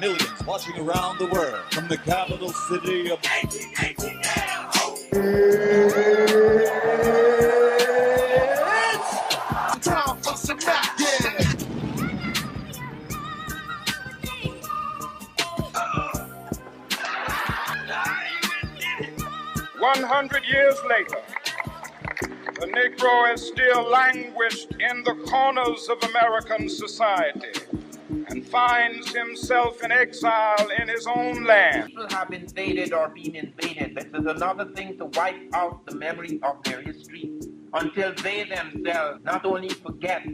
millions watching around the world from the capital city of... It's time for some action! 100 years later, the Negro is still languished in the corners of American society and finds himself in exile in his own land. People have invaded or been invaded. This is another thing to wipe out the memory of their history until they themselves not only forget,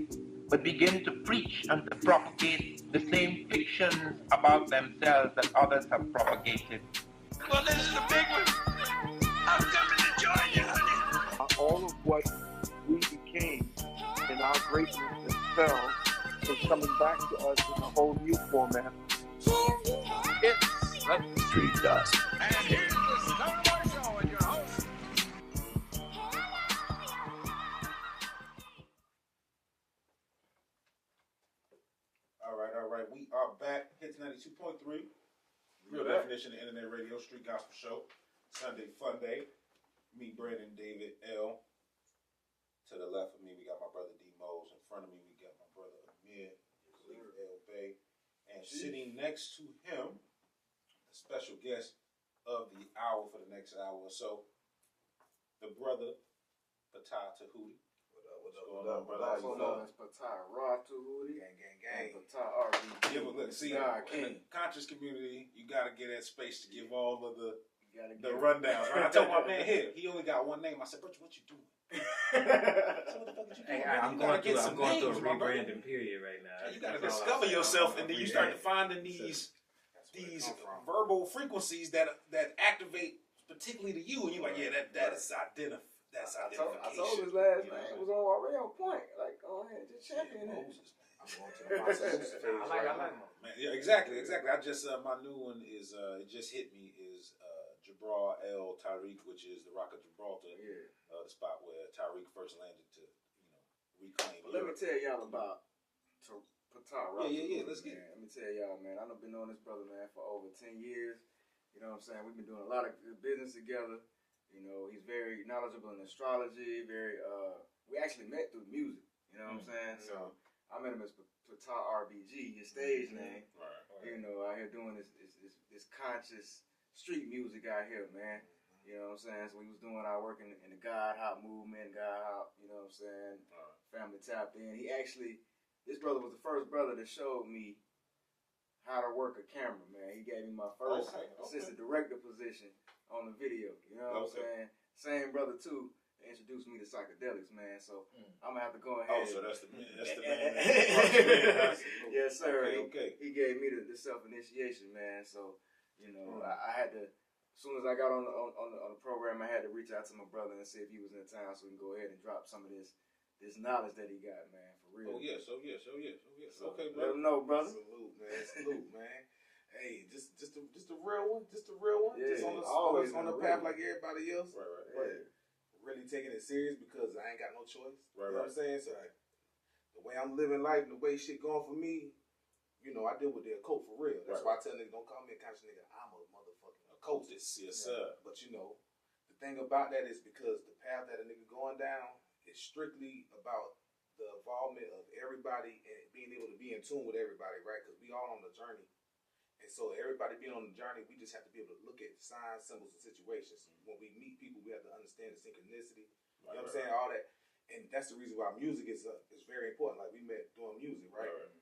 but begin to preach and to propagate the same fictions about themselves that others have propagated. Well, this is the big one. I'm coming to join you, honey. All of what we became and our greatness and fell is coming back to us in a whole new format. It's the Street Dust. And here's the star of our show and your host. All right. We are back. Hits 92.3. Real definition of internet radio, street gospel show. Sunday fun day. Me, Brandon, David, L. To the left of me, we got my brother D Mose. In front of me, we got my brother Amir, L Bay. And sitting next to him, the special guest of the hour for the next hour or so, the brother Ptah Tehuti. What up, brother? Also known as Ptah Tehuti. Gang. Ptah RBG. Yeah, but look, see, in the conscious community, you got to get that space to give all of the rundowns. Right? I told my man here, he only got one name. I said, "Bro, what you doing?" Hey, I'm going through a rebranding period right now. You got to discover yourself, and then you start finding these verbal frequencies that activate particularly to you, and you're like, yeah, that's identification. I told his last name. It was already on point. Like, go ahead, just champion it. I'm going to the process phase. I like man. Yeah, exactly. I just my new one is it just hit me is Jabral El Tariq, which is the Rock of Gibraltar, the spot where Tariq first landed to reclaim. Let me tell y'all about Ptah. Yeah. Let's get it. Let me tell y'all, man. I've been knowing this brother, man, for over 10 years. You know what I'm saying? We've been doing a lot of good business together. You know, he's very knowledgeable in astrology. We actually met through music. You know what I'm saying? So I met him as Ptah RBG, his stage name. Right. You know, out here doing this conscious street music out here, man. You know what I'm saying? So we was doing our work in the God Hop movement, God Hop, you know what I'm saying? Family tapped in. This brother was the first brother that showed me how to work a camera, man. He gave me my first assistant director position on the video. You know what I'm saying? Same brother too introduced me to psychedelics, man. So I'm gonna have to go ahead. Oh, so that's the man. Yes, sir. Okay. He gave me the self-initiation, man. So you know, I had to. As soon as I got on the program, I had to reach out to my brother and see if he was in town, so we can go ahead and drop some of this knowledge that he got, man, for real. Oh yes. So okay, let him know, brother. Salute, man. Hey, just a real one. Yeah, just always on the path like everybody else. Right. But really taking it serious because I ain't got no choice. Right. You know what I'm saying? So the way I'm living life and the way shit going for me, you know, I deal with the occult for real. That's why I tell niggas, don't call me a conscious nigga. I'm a motherfucking occultist. Yes, sir. But you know, the thing about that is because the path that a nigga going down is strictly about the involvement of everybody and being able to be in tune with everybody, right? Because we all on the journey. And so everybody being on the journey, we just have to be able to look at signs, symbols, and situations. When we meet people, we have to understand the synchronicity. You know what I'm saying? All that. And that's the reason why music is very important. Like we met doing music, right? The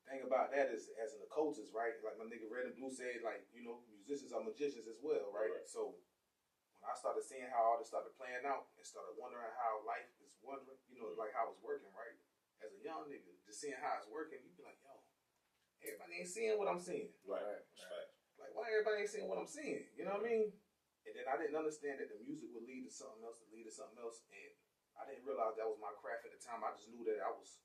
thing about that is, as an occultist, right? Like my nigga Red and Blue said, like, you know, musicians are magicians as well, right? So when I started seeing how all this started playing out and started wondering how life is you know, like how it's working, right? As a young nigga, just seeing how it's working, you be like, yo, everybody ain't seeing what I'm seeing. Right. Like, why everybody ain't seeing what I'm seeing? You know what I mean? And then I didn't understand that the music would lead to something else, and I didn't realize that was my craft at the time. I just knew that I was,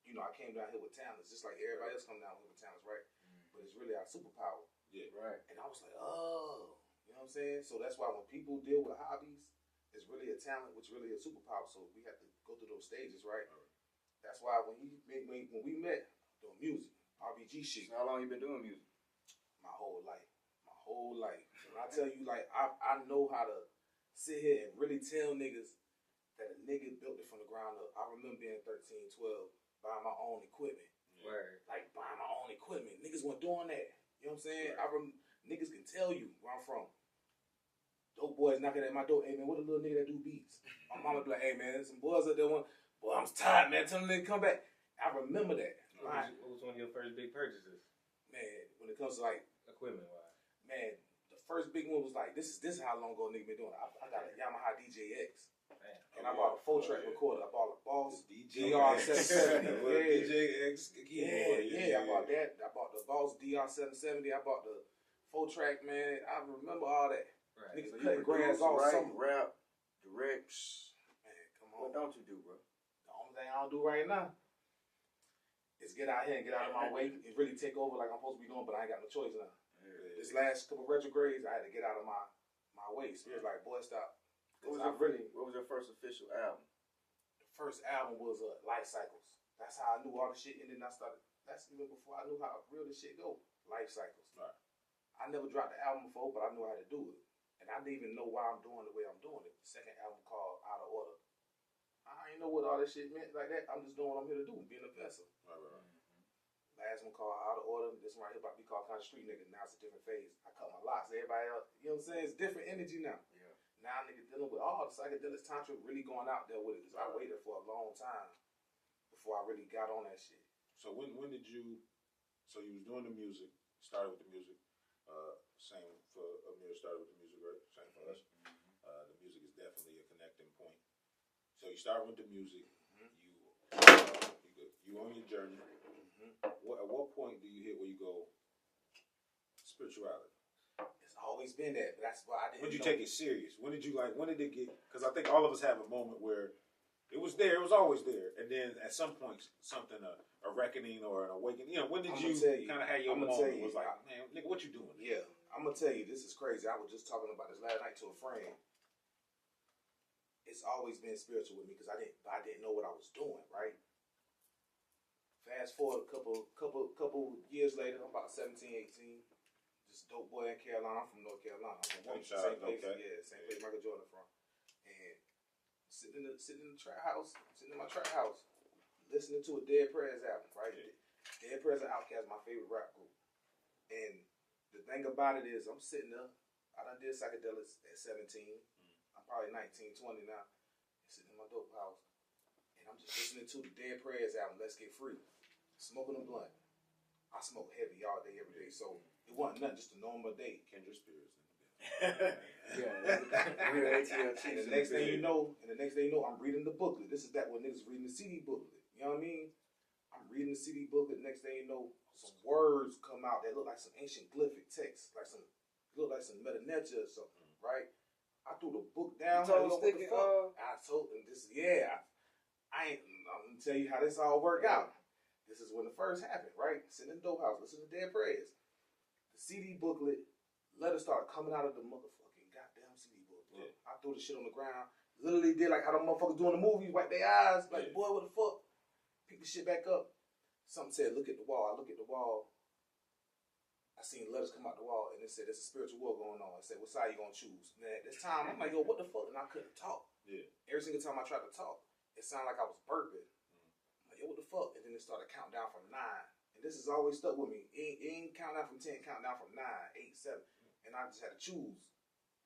you know, I came down here with talents, just like everybody else come down here with talents, right? But it's really our superpower. Yeah. Right. And I was like, oh, you know what I'm saying? So that's why when people deal with hobbies, it's really a talent, which really a superpower. So we have to go through those stages, right? That's why when we met doing music, RBG shit. So how long you been doing music? My whole life. When I tell you, like, I know how to sit here and really tell niggas that a nigga built it from the ground up. I remember being 13, 12, buying my own equipment. Word. Like, buying my own equipment. Niggas weren't doing that. You know what I'm saying? Right. Niggas can tell you where I'm from. Dope boys knocking at my door. Hey, man, what a little nigga that do beats? My mama be like, hey, man, some boys out there want, boy, I'm tired, man. Tell them nigga come back. I remember that. What was one of your first big purchases? Man, when it comes to, like, equipment-wise. Man, the first big one was like, this is how long ago nigga been doing it. I got a Yamaha DJX. And I bought a 4-track recorder. I bought a Boss DR770. DJX. Yeah. I bought that. I bought the Boss DR770. I bought the 4-track, man. I remember all that. Right. Niggas So cutting you grands produce, off write, something. rap, direct. Man, come on. What don't you do, bro? The only thing I don't do right now is get out here and get out of my way and really take over like I'm supposed to be doing, but I ain't got no choice now. This last couple retrogrades, I had to get out of my way. Spirit's like, boy, stop. What was your first official album? The first album was Life Cycles. That's how I knew all the shit, and then I started. That's even before I knew how real this shit go. Life Cycles. Right. I never dropped the album before, but I knew how to do it, and I didn't even know why I'm doing the way I'm doing it. The second album called Out of Order. I ain't know what all this shit meant like that. I'm just doing what I'm here to do, being a vessel. Right. Last one called Out of Order. This one right here about to be called Country Street Nigga. Now it's a different phase. I cut my locks. Everybody else, you know what I'm saying? It's different energy now. Yeah. Now nigga dealing with all the psychedelics, Tantra, really going out there with it. I waited for a long time before I really got on that shit. So when did you? So you was doing the music. Started with the music. Same for Amir. Started with the music, right? Same for us. The music is definitely a connecting point. So you start with the music. You on your journey. At what point do you hit where you go spirituality? It's always been that, but that's why I didn't. When did you take it serious? When did you when did it get? Because I think all of us have a moment where it was there, it was always there, and then at some point something, a reckoning or an awakening. You know, when did you kind of have your moment? Was like, man, nigga, what you doing? Yeah, I'm gonna tell you, this is crazy. I was just talking about this last night to a friend. It's always been spiritual with me because I didn't know what I was doing, right? Fast forward a couple years later, I'm about 17, 18. Just dope boy in Carolina. I'm from North Carolina. I'm from same place. Okay. Yeah, same place Michael Jordan from. And sitting in my trap house, listening to a Dead Prez album, right? Dead Prez and Outkast, my favorite rap group. And the thing about it is, I'm sitting there. I done did psychedelics at 17. I'm probably 19, 20 now. I'm sitting in my dope house. And I'm just listening to the Dead Prez album, Let's Get Free. Smoking a blunt. I smoke heavy all day, every day. So it wasn't nothing, just a normal day. Kindred spirits. And the next thing you know, I'm reading the booklet. This is that when niggas reading the CD booklet. You know what I mean? I'm reading the CD booklet. Next thing you know, some words come out that look like some ancient glyphic text, look like some meta nature or something, right? I threw the book down. I'm gonna tell you how this all worked out. This is when it first happened, right? Sitting in the dope house, listening to Dead Prez. The CD booklet, letters started coming out of the motherfucking goddamn CD booklet. Yeah. I threw the shit on the ground. Literally did like how the motherfuckers do in the movies, wipe their eyes, like, boy, what the fuck? Pick the shit back up. Something said, look at the wall. I look at the wall. I seen letters come out the wall, and it said, there's a spiritual war going on. I said, what side you gonna choose? And at this time, I'm like, yo, what the fuck? And I couldn't talk. Yeah. Every single time I tried to talk, it sounded like I was burping. Yo, what the fuck? And then it started counting down from 9. And this has always stuck with me. It ain't count down from 10, count down from 9, 8, 7. And I just had to choose.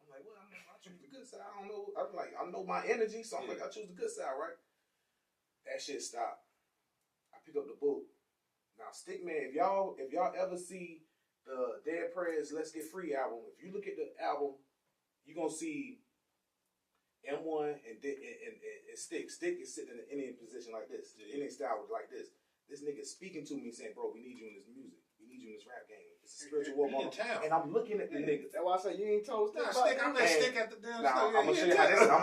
I'm like, well, I choose the good side. I don't know. I'm like, I know my energy, so I'm like, I choose the good side, right? That shit stopped. I pick up the book. Now, Stickman, if y'all ever see the Dead Prez Let's Get Free album, if you look at the album, you're gonna see M1 and Stick. Stick is sitting in an Indian position like this. The Indian style was like this. This nigga speaking to me saying, bro, we need you in this music. We need you in this rap game. It's a spiritual war going on. And I'm looking at the nigga. That's why I say you ain't told Stick. I'm gonna stick at the damn. Now, I'm gonna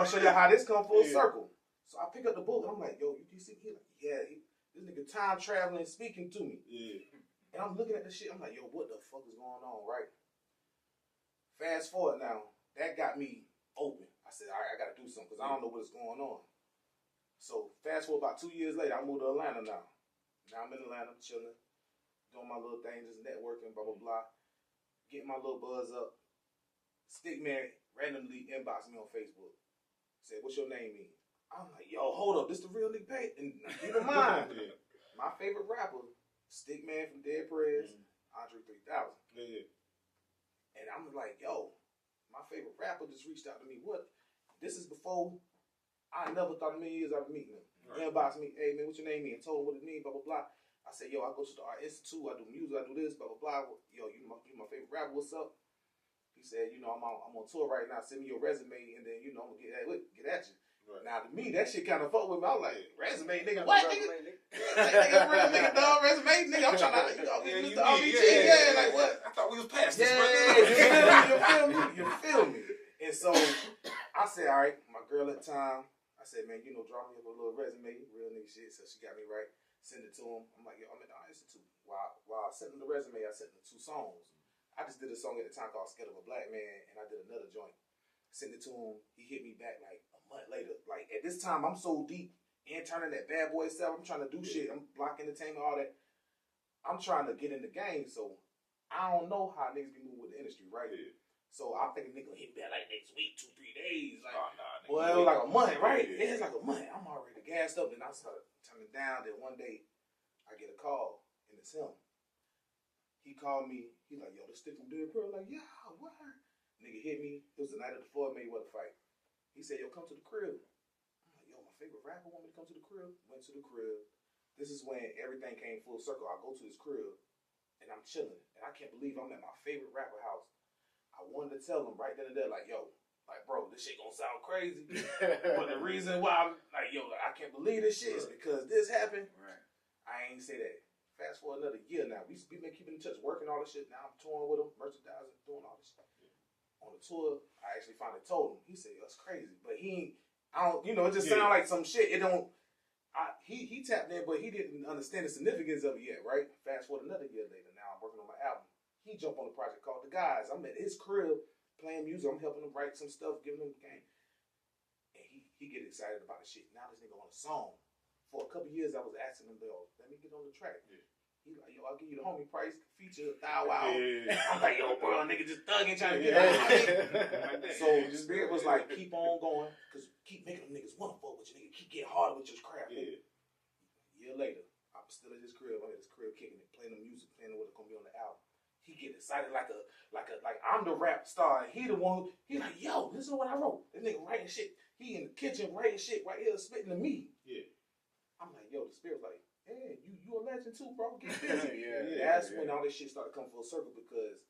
show you how this come full circle. So I pick up the book and I'm like, yo, you see? He like, yeah, this nigga time traveling speaking to me. Yeah. And I'm looking at the shit. I'm like, yo, what the fuck is going on, right? Fast forward now, that got me open. I said, all right, I got to do something because I don't know what's going on. So fast forward about 2 years later, I moved to Atlanta now. Now I'm in Atlanta, chilling, doing my little thing, just networking, blah, blah, blah. Getting my little buzz up. Stickman randomly inboxed me on Facebook. Said, what's your name mean? I'm like, yo, hold up, this the real nigga page. And keep in mind, my favorite rapper, Stickman from Dead Prez, Andre 3000. Yeah. And I'm like, yo, my favorite rapper just reached out to me. What? This is before I never thought in a million years I would meet him. He inboxed me, hey man, what's your name mean? Told him what it mean, blah, blah, blah. I said, yo, I go to the Art Institute, I do music, I do this, blah, blah, blah. Yo, you my favorite rapper, what's up? He said, you know, I'm on tour right now, send me your resume, and then, you know, I'm going to get at you. Right. Now, to me, that shit kind of fuck with me. I was like, resume, nigga, what, nigga? Nigga, real nigga, dog, resume, nigga, I'm trying to, you know, get Mr. RBG, like, what? I thought we was past this, brother. You feel me? And so, I said, all right, my girl at the time, I said, man, you know, draw me up a little resume, real nigga shit, so she got me right, send it to him. I'm like, yo, I'm at the Art Institute. While I sent him the resume, I sent him 2 songs. I just did a song at the time called Scared of a Black Man, and I did another joint. Sent it to him. He hit me back like a month later. Like, at this time, I'm so deep in turning that bad boy self. I'm trying to do shit. I'm block entertainment, all that. I'm trying to get in the game, so I don't know how niggas be moving with the industry, right? Yeah. So I'm thinking nigga hit me back like next week, 2-3 days. Like, well, it was like a month, right? Yeah, it's like a month. I'm already gassed up, and I started turning down. Then one day, I get a call, and it's him. He called me. He's like, yo, this stick from Dead Pearl. Like, yeah, what? Nigga hit me. It was the night of the Floyd Mayweather fight. He said, yo, come to the crib. I'm like, yo, my favorite rapper want me to come to the crib. Went to the crib. This is when everything came full circle. I go to his crib, and I'm chilling. And I can't believe I'm at my favorite rapper house. I wanted to tell him right then and there, like, yo, like, bro, this shit gonna sound crazy. But the reason why I'm like, yo, I can't believe this shit is because this happened. Right. I ain't say that. Fast forward another year now. We've been keeping in touch, working all this shit. Now I'm touring with him, merchandising, doing all this shit. On the tour, I actually finally told him. He said, that's crazy. But he ain't, I don't, you know, it just sound like some shit. It don't, he tapped in, but he didn't understand the significance of it yet, right? Fast forward another year later. Now I'm working on my album. He jumped on a project called The Guys. I'm at his crib playing music. I'm helping him write some stuff, giving him the game. And he get excited about the shit. Now this nigga on a song. For a couple years, I was asking him, yo, let me get on the track. Yeah. He like, yo, I'll give you the homie price, feature, Thou Wow. Yeah. I'm like, yo, bro, nigga just thugging, trying to get out. So the spirit was like, keep on going, because keep making them niggas want to fuck with you, nigga. Keep getting harder with your craft. Yeah. A year later, I'm still at his crib. I'm at his crib kicking it, playing the music, playing what's gonna be on the album. He get excited like I'm the rap star, and he the one. He like, yo, listen to what I wrote. This nigga writing shit. He in the kitchen writing shit right here, spitting to me. Yeah. I'm like, yo, the spirit's like, hey, you a legend too, bro. Get busy. That's when all this shit started to come full circle, because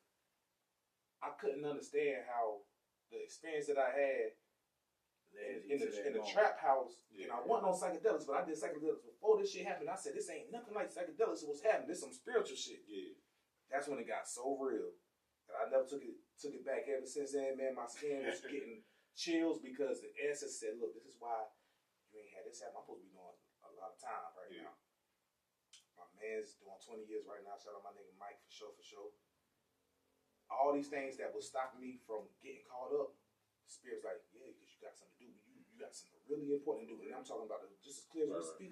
I couldn't understand how the experience that I had in the trap house, and I wasn't on psychedelics, but I did psychedelics before this shit happened. I said, this ain't nothing like psychedelics. It was happening. This some spiritual shit. Yeah. That's when it got so real that I never took it back ever since then, man. My skin was getting chills because the ancestors said, look, this is why you ain't had this happen. I'm supposed to be doing a lot of time right now. My man's doing 20 years right now. Shout out my nigga Mike for sure. All these things that was stopping me from getting caught up, the spirit's like, yeah, because you got something to do. You got something really important to do. And I'm talking about just as clear as we speak.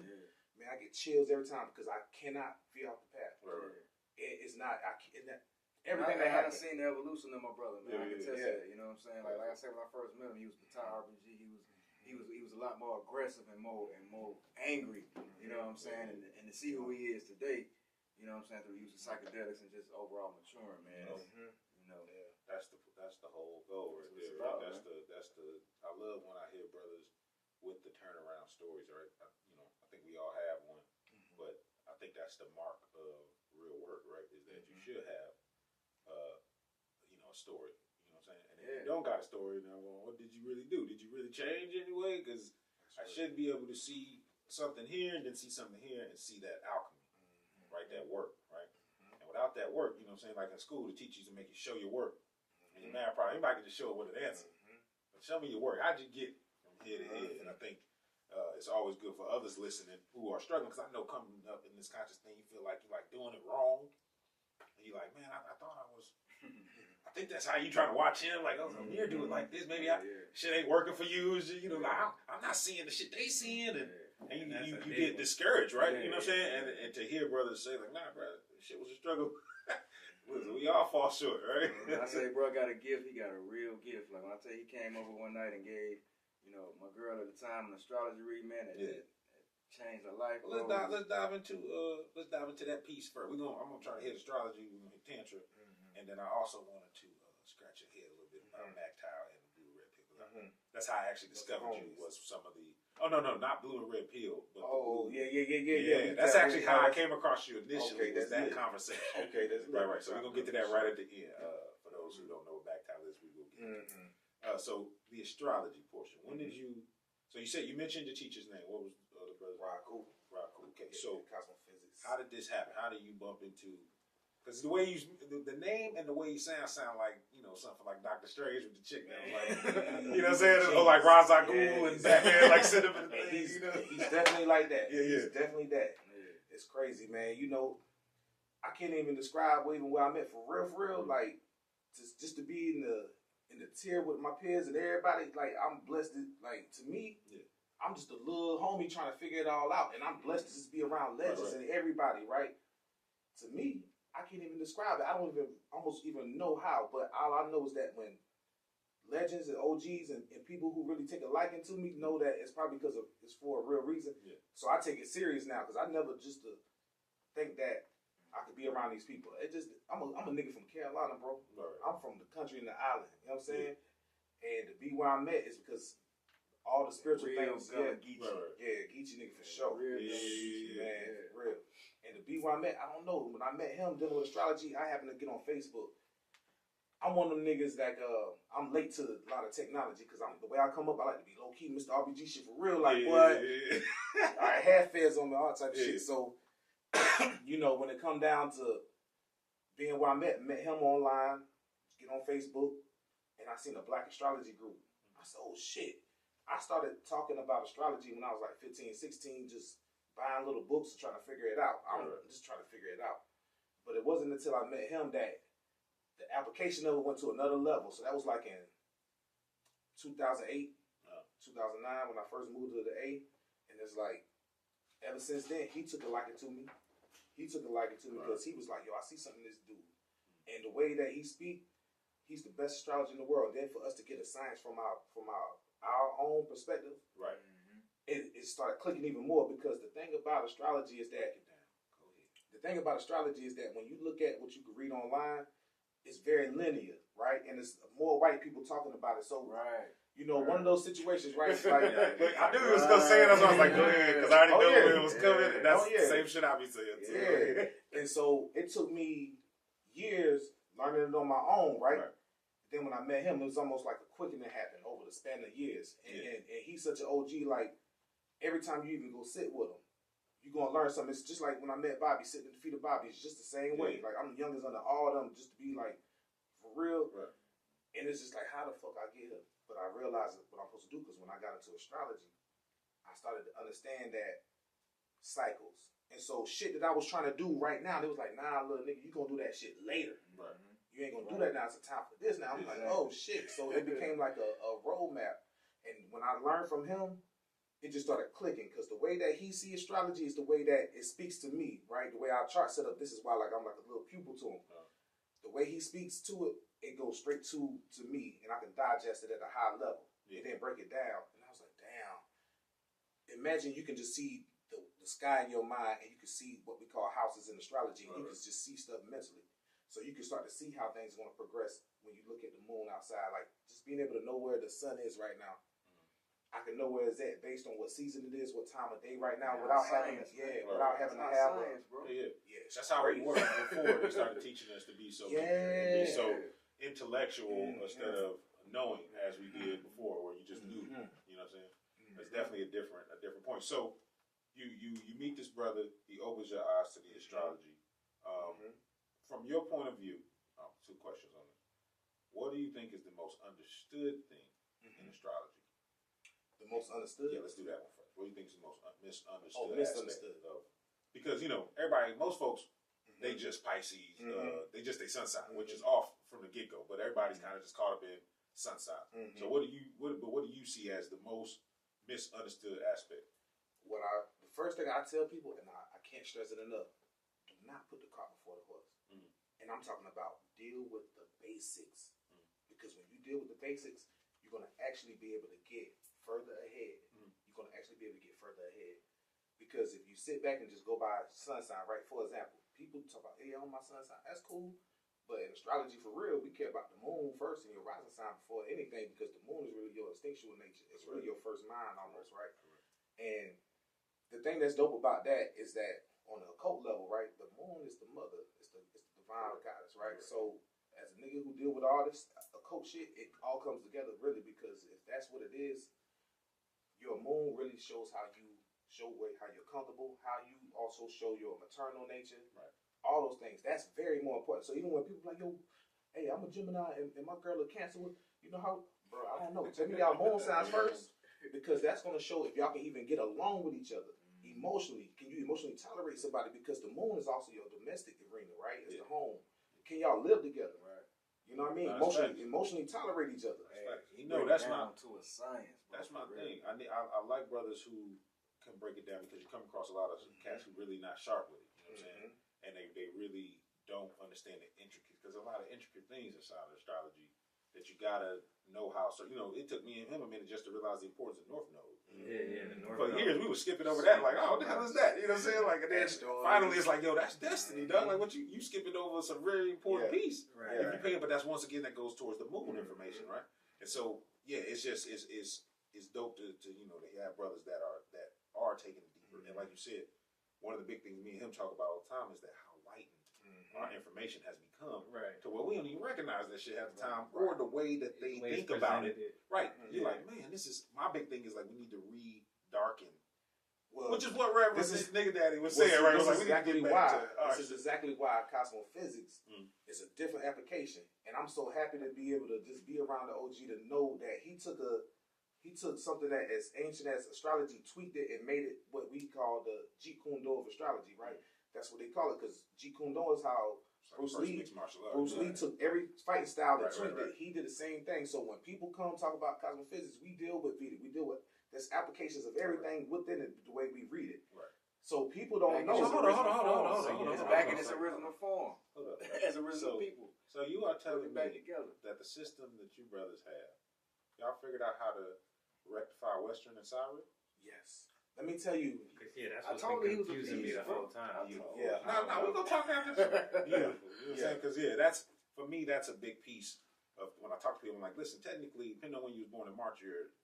Man, I get chills every time because I cannot veer off the path. It's not, everything that happened. I seen the evolution of my brother, man. I can tell you that, you know what I'm saying? Like I said, when I first met him, he was Ptah RBG. He was a lot more aggressive and more angry, you know what I'm saying? And to see who he is today, you know what I'm saying, through the use of psychedelics and just overall maturing, man. You know, that's the whole goal right there. That's the I love when I hear brothers with the turnaround stories, right? I think we all have one, but I think that's the mark of real work, right? Is that you should have a story. You know what I'm saying? And if you don't got a story, then what did you really do? Did you really change anyway? Because I should be able to see something here and then see something here and see that alchemy, right? That work, right? And without that work, you know what I'm saying? Like in school, the teachers to make you show your work. And your math problem, anybody can just show it with an answer. But show me your work. How'd you get from here to here? And I think it's always good for others listening who are struggling, because I know coming up in this conscious thing, you feel like you're like doing it wrong. And you're like, man, I thought I was. I think that's how you try to watch him. Like, I'm here doing like this. Maybe shit ain't working for you. Like I'm not seeing the shit they seeing, and you get discouraged, right? You know what I'm saying? And to hear brothers say like, nah, bro, shit was a struggle. We all fall short, right? When I say bro got a gift, he got a real gift. Like when I tell you he came over one night and gave, my girl at the time an astrology reading, man, it changed her life. Well, let's dive into that piece first. I'm gonna try to hit astrology, we're gonna hit Tantra, and then I also wanted to scratch your head a little bit about Mac Tile and the blue red pill. That's how I actually discovered you, was some of the not blue and red pill, but yeah. That's actually how I came across you initially. Was that conversation? Okay, that's right. So we're gonna get to that right at the end. For those who don't know what Mac Tile is, we will get. So the astrology portion. When did you? So you mentioned the teacher's name. What was the brother? Raku. Okay. So Cosmophysics. How did this happen? How did you bump into? Because the way the name and the way you sound like something like Doctor Strange with the chick now, like you know what I'm saying, or like Ra's al Ghul and Batman, like cinnamon things. He's definitely like that. He's definitely that. It's crazy, man. I can't even describe even where I'm at for real. Like just to be in the tier with my peers and everybody. Like I'm blessed. To me, I'm just a little homie trying to figure it all out, and I'm blessed to just be around legends and everybody. Right? To me, I can't even describe it. I don't almost even know how, but all I know is that when legends and OGs and people who really take a liking to me know that it's probably because it's for a real reason. Yeah. So I take it serious now because I never just to think that I could be around these people. I'm a nigga from Carolina, bro. Right. I'm from the country and the island. You know what I'm saying? And to be where I'm at is because all the spiritual things. Geechee. Geechee nigga for sure. Real. And to be where I'm at, I don't know. When I met him dealing with astrology, I happened to get on Facebook. I'm one of them niggas that I'm late to a lot of technology because the way I come up, I like to be low key, Mr. RBG shit for real. Like what? I had feds on me, all type of shit. So, when it come down to being where I met him online, get on Facebook, and I seen a Black astrology group. I said, oh shit. I started talking about astrology when I was like 15, 16, just buying little books and trying to figure it out. I'm just trying to figure it out. But it wasn't until I met him that the application of it went to another level. So that was like in 2008, 2009 when I first moved to the A. And it's like, ever since then, he took a liking to me. Because he was like, yo, I see something in this dude. And the way that he speak, he's the best astrologer in the world. Then for us to get a science from our own perspective, right? It started clicking even more because the thing about astrology is that when you look at what you can read online, it's very linear, right? And it's more white people talking about it. So, one of those situations, right? I knew he was going to say it. That's why I was like, go ahead, because I already knew it was coming. And that's the same shit I be saying too. Yeah. And so it took me years learning it on my own, right? Then when I met him, it was almost like a quickening happened over the span of years. And he's such an OG, like, every time you even go sit with him, you're going to learn something. It's just like when I met Bobby, sitting at the feet of Bobby. It's just the same way. Like, I'm the youngest under all of them, just to be like, for real. Right. And it's just like, how the fuck I get here? But I realized what I'm supposed to do because when I got into astrology, I started to understand that cycles. And so shit that I was trying to do right now, they was like, nah, little nigga, you going to do that shit later. Right. You ain't going to do that now. It's a time for this now. I'm like, oh, shit. So it became like a roadmap. And when I learned from him, it just started clicking because the way that he sees astrology is the way that it speaks to me, right? The way our chart set up, this is why I'm like a little pupil to him. The way he speaks to it, it goes straight to me, and I can digest it at a high level and then break it down. And I was like, damn. Imagine you can just see the sky in your mind, and you can see what we call houses in astrology, and you can just see stuff mentally. So you can start to see how things are going to progress when you look at the moon outside. Like just being able to know where the sun is right now. I can know where it's at based on what season it is, what time of day right now, without having to have science, bro. That's how we worked before they started teaching us to be so intellectual instead of knowing as we did before, where you just knew. You know what I'm saying? It's definitely a different point. So you meet this brother, he opens your eyes to the astrology. From your point of view, two questions on this. What do you think is the most understood thing in astrology? The most understood? Yeah, let's do that one first. What do you think is the most misunderstood? Because, everybody, most folks, they just Pisces. They just their sun sign, which is off from the get-go. But everybody's kind of just caught up in sun sign. So what do you see as the most misunderstood aspect? The first thing I tell people, and I can't stress it enough, do not put the cart before the horse. And I'm talking about deal with the basics. Because when you deal with the basics, you're going to actually be able to get further ahead. You're going to actually be able to get further ahead. Because if you sit back and just go by sun sign, right? For example, people talk about, hey, I'm my sun sign. That's cool. But in astrology, for real, we care about the moon first and your rising sign before anything, because the moon is really your instinctual nature. It's really your first mind almost, right? And the thing that's dope about that is that on the occult level, right, the moon is the mother. It's the divine goddess, right? So as a nigga who deal with all this occult shit, it all comes together really, because if that's what it is, your moon really shows how you show how you're comfortable, how you also show your maternal nature, right? All those things. That's very more important. So even when people like, yo, hey, I'm a Gemini and my girl a Cancer, you know how, bro, I don't know. Tell me y'all moon signs first, because that's going to show if y'all can even get along with each other emotionally. Can you emotionally tolerate somebody? Because the moon is also your domestic arena, right? It's the home. Can y'all live together? Right. You know what I mean? Emotionally tolerate each other. You know, that's down to a science. Bro, that's my thing. I like brothers who can break it down, because you come across a lot of cats who really not sharp with it. You know what I'm saying? And they really don't understand the intricacies, because a lot of intricate things inside of astrology that you gotta know how. So it took me and him a minute just to realize the importance of North Node. Yeah, the North For Node. years we were skipping over that, like, oh, what the hell is that? You know what I'm saying? Like, and then finally it's like, yo, that's destiny, dog. Like, what you skipping over some very important piece. Right. If you pay it, but that's once again that goes towards the moon information, right? And so it's just it's dope to have brothers that are taking it deeper. And like you said, one of the big things me and him talk about all the time is that how lightened our information has become, right? To where we don't even recognize that shit at the time, or the way that they think about it. Right? You're like, man, this is my big thing. Is like we need to re-darken, which is what Reverend Nigga Daddy was saying, right? This is exactly why cosmophysics is a different application, and I'm so happy to be able to just be around the OG to know that he took something that as ancient as astrology, tweaked it, and made it what we call the Jeet Kune Do of astrology, right? That's what they call it, because Jeet Kune Do is how Bruce Lee took every fighting style and tweaked it. He did the same thing. So when people come talk about cosmophysics, we deal with Vedic. We deal with there's applications of everything within it, the way we read it. Right. So people don't know. Hold on. It's back in its original form. As original people. So you are telling me that the system that you brothers have, y'all figured out how to rectify Western and Siren? Yes. Let me tell you. That's what's been confusing me the whole time. Yeah. No, we're going to talk after this. Beautiful. You know what I'm saying? Because, that's, for me, that's a big piece of when I talk to people. I'm like, listen, technically, depending on when you was born in March, you're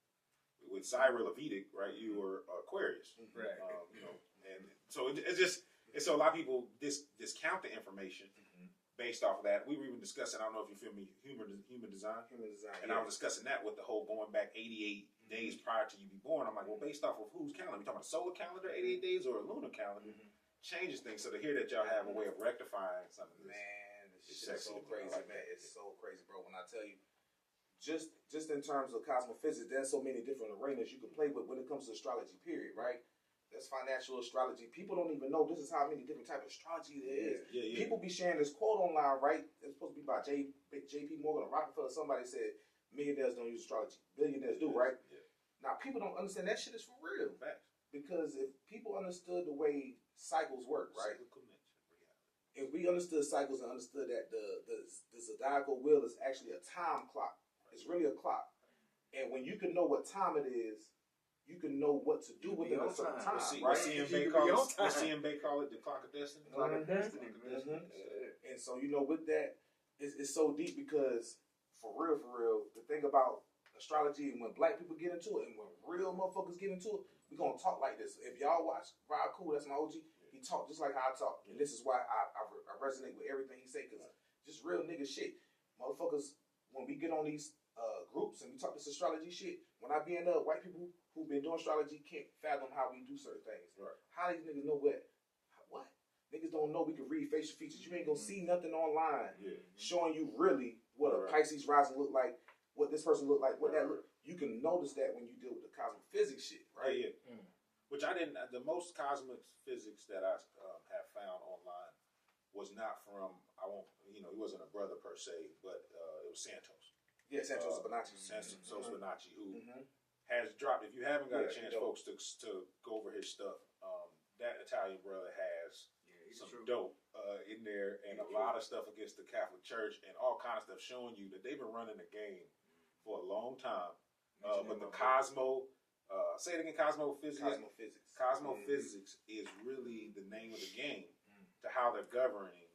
with Cyril or Vedic, right? You were Aquarius. Right. And so it's just, and so a lot of people discount the information based off of that. We were even discussing, I don't know if you feel me, human design. And I was discussing that with the whole going back 88 days prior to you be born. I'm like, well, based off of whose calendar? We talking about a solar calendar, 88 days, or a lunar calendar? Changes things. So to hear that y'all have a way of rectifying something, man, this shit is so crazy, man. It's so crazy, bro. When I tell you, just in terms of cosmophysics, there's so many different arenas you can play with when it comes to astrology. Period, right? There's financial astrology. People don't even know this is how many different types of astrology there is. People be sharing this quote online, right? It's supposed to be by J.P. Morgan or Rockefeller. Somebody said millionaires don't use astrology. Billionaires do, right? Yeah. Now, people don't understand that shit is for real. Facts. Because if people understood the way cycles work, right? If we understood cycles and understood that the zodiacal wheel is actually a time clock. It's really a clock. And when you can know what time it is, you can know what to do within a certain time, right? CMB call it the clock of destiny. Clock of destiny. And so, with that, it's so deep because, for real, the thing about astrology, and when black people get into it, and when real motherfuckers get into it, we're going to talk like this. If y'all watch Rod Cool, that's my OG, he talk just like how I talk. And this is why I resonate with everything he say, because just real nigga shit. Motherfuckers, when we get on these groups and we talk this astrology shit, when I be in there, white people who've been doing astrology can't fathom how we do certain things. Right. How these niggas know what? Niggas don't know we can read facial features. You ain't gonna see nothing online showing you really what a Pisces rising look like, what this person look like, what that look. You can notice that when you deal with the cosmic physics shit, right? Yeah. Which I didn't. The most cosmic physics that I have found online was not from. He wasn't a brother per se, but it was Santos. Yeah, Santos Bonacci. Santos Bonacci, who has dropped. If you haven't got a chance, folks, to go over his stuff, that Italian brother has some dope in there, and a lot of stuff against the Catholic Church, and all kind of stuff showing you that they've been running the game for a long time. But the say it again, cosmophysics. Cosmophysics is really the name of the game to how they're governing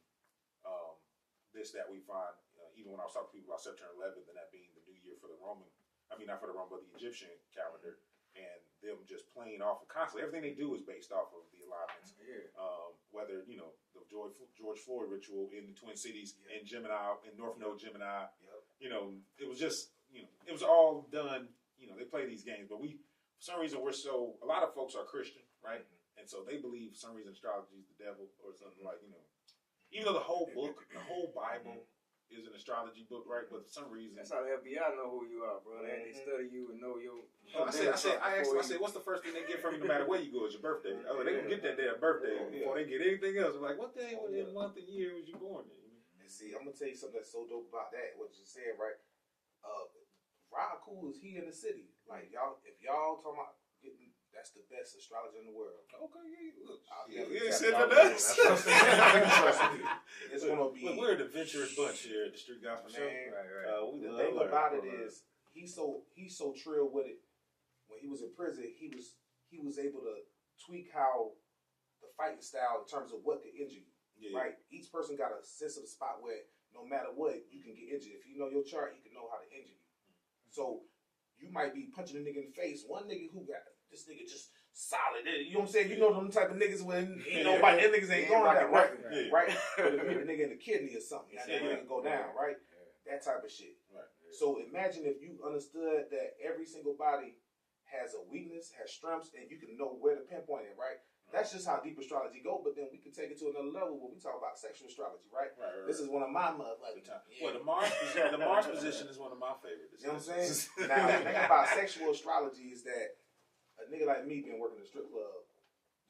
this that we find. Even when I was talking to people about September 11th and that being the new year for the Roman, not for the Roman, but the Egyptian calendar, and them just playing off of constantly. Everything they do is based off of the alignments. Whether, the George Floyd ritual in the Twin Cities in Gemini, in North Node Gemini, it was just, it was all done, they play these games, but for some reason, a lot of folks are Christian, right? And so they believe for some reason astrology is the devil or something like, even though the whole book, the whole Bible is an astrology book, right? But for some reason, that's how the FBI know who you are, bro. They study you and know your. I said, what's the first thing they get from you no matter where you go? It's your birthday. Oh, they gonna get that damn birthday before they get anything else. I'm like, what day, what month and year was you born in? And see, I'm gonna tell you something that's so dope about that. What you said, right? Rod Cool is he in the city. Like if y'all talking about getting, that's the best astrologer in the world. Okay, look. You ain't said to us. It's gonna be. We're an adventurous bunch here at the Street Gospel Show. Right. The thing about it is, he's so trill with it. When he was in prison, he was able to tweak how the fighting style in terms of what could injure you. Right. Each person got a sense of the spot where no matter what you can get injured. If you know your chart, he can know how to injure you. So you might be punching a nigga in the face. One nigga who got this nigga just solid. You know what I'm saying? You know them type of niggas when ain't nobody, them niggas ain't going down, right? Right? But if you hit a nigga in the kidney or something, that nigga ain't go down, right? That type of shit. Right. So imagine if you understood that every single body has a weakness, has strengths, and you can know where to pinpoint it, right? That's just how deep astrology go, but then we can take it to another level when we talk about sexual astrology, right? This is one of my motherfucking Well, the Mars position is one of my favorites. You know what I'm saying? Now, the thing about sexual astrology is that a nigga like me been working in a strip club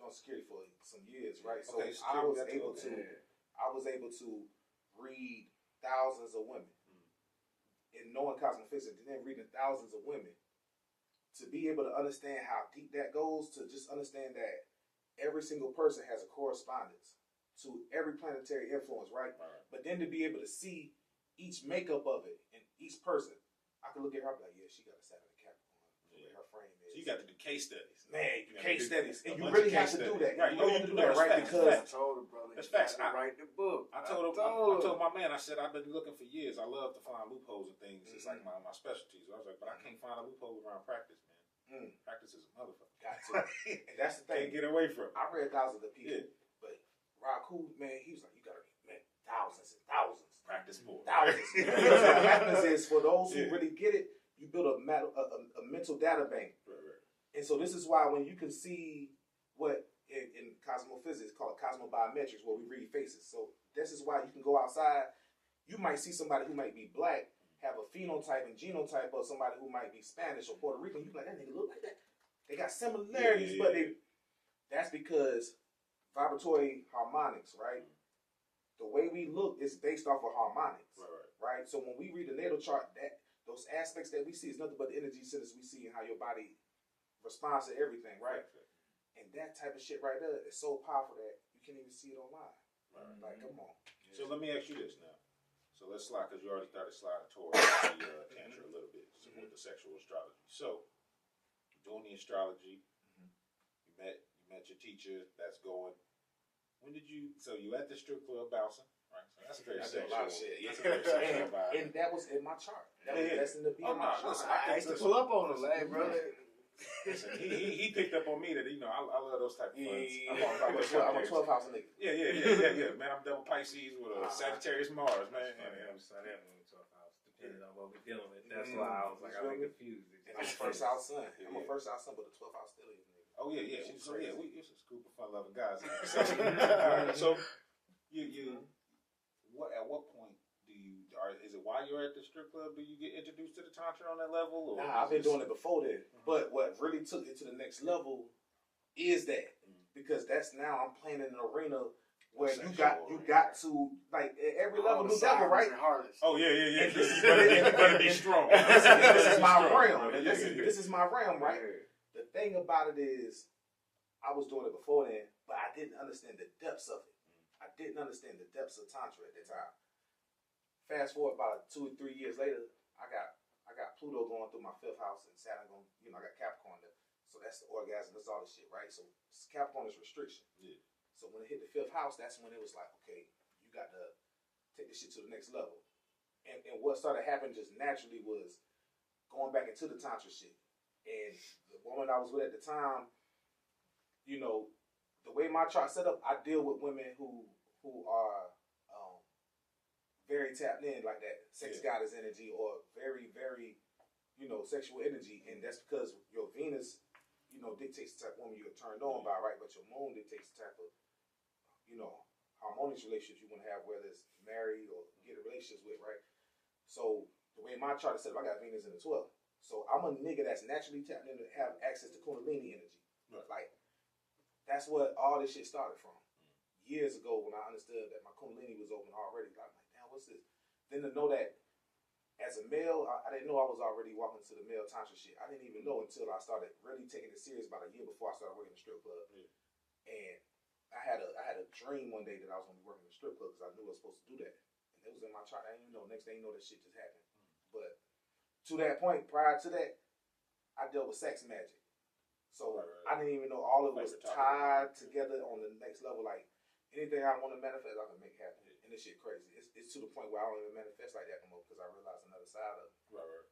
on security for some years, right? So I was able to read thousands of women and knowing cosmophysics, and then reading thousands of women to be able to understand how deep that goes, to just understand that every single person has a correspondence to every planetary influence, right? But then to be able to see each makeup of it and each person, I can look at her and be like, yeah, she got a Saturn Capricorn. The way her frame is. So you got to do case studies. Man, case studies. And you really have to do that. Right. You really have to do that, right? Because I told her, brother, that's facts. I write the book. I told my man, I said, I've been looking for years. I love to find loopholes and things. It's like my specialty. So I was like, but I can't find a loophole around practice, man. Practice is a motherfucker. Got to. And that's the thing. Can't get away from it. I read thousands of people, but Rod Cool, man, he was like, you gotta read, man, thousands and thousands. Practice more. Thousands. Because what happens is, for those who really get it, you build a mental data bank. Right. And so this is why when you can see what in cosmophysics called cosmobiometrics, where we read faces. So this is why you can go outside. You might see somebody who might be black, have a phenotype and genotype of somebody who might be Spanish or Puerto Rican. You be like, that nigga look like that. They got similarities, but that's because vibratory harmonics, right? The way we look is based off of harmonics, right? So when we read the natal chart, those aspects that we see is nothing but the energy centers we see and how your body responds to everything, right? And that type of shit right there is so powerful that you can't even see it online. Like, come on. So let me ask you this now. So let's slide, because you already started sliding towards the Tantra a little bit with the sexual astrology. So, doing the astrology, you met your teacher, that's going. When did you, so you at the strip club bouncing, right? So that's a very sexual. A lot of shit. That's a very sexual vibe. And that was in my chart. That's in the beginning of my chart. Listen, I used to pull up on him, like, brother. Listen, he picked up on me that, I love those type of funds. I'm a 12 house nigga. Yeah. Man, I'm double Pisces with a Sagittarius Mars, man. I'm sorry, that means 12 house, depending on what we're dealing with. That's why I was like, I'm confused. And I'm a first house son. I'm a first house son, but a 12 house still is nigga. Oh yeah. So it's a group of fun-loving guys. So at what point is it while you're at the strip club do you get introduced to the Tantra on that level? Or nah, I've been doing it before then. But what really took it to the next level is that because that's now I'm playing in an arena where you got to like at every level new devil, right? Oh yeah. This is better be strong. This is my realm. This is my realm, right? The thing about it is, I was doing it before then, but I didn't understand the depths of it. I didn't understand the depths of Tantra at that time. Fast forward about 2 or 3 years later, I got Pluto going through my 5th house and Saturn going, I got Capricorn there. So that's the orgasm, that's all the shit, right? So Capricorn is restriction. Yeah. So when it hit the 5th house, that's when it was like, okay, you got to take this shit to the next level. And what started happening just naturally was going back into the Tantra shit. And the woman I was with at the time, the way my chart set up, I deal with women who are very tapped in, like that sex goddess energy, or very, very, sexual energy. And that's because your Venus, dictates the type of woman you're turned on by, right? But your moon dictates the type of, harmonious relationships you want to have, whether it's married or get a relationship with, right? So the way my chart is set up, I got Venus in the 12th. So I'm a nigga that's naturally tapped in to have access to Kundalini energy. Right. Like, that's what all this shit started from. Years ago when I understood that my Kundalini was open already, I'm like, damn, what's this? Then to know that as a male, I didn't know I was already walking to the male Tantra shit. I didn't even know until I started really taking it serious about a year before I started working in the strip club. Yeah. And I had a dream one day that I was going to be working in the strip club because I knew I was supposed to do that. And it was in my chart. I didn't even know. Next thing you know, that shit just happened. But to that point, prior to that, I dealt with sex magic. So I didn't even know all of it was tied together on the next level. Like, anything I want to manifest, I can make happen. And this shit crazy. It's to the point where I don't even manifest like that no more because I realized another side of it.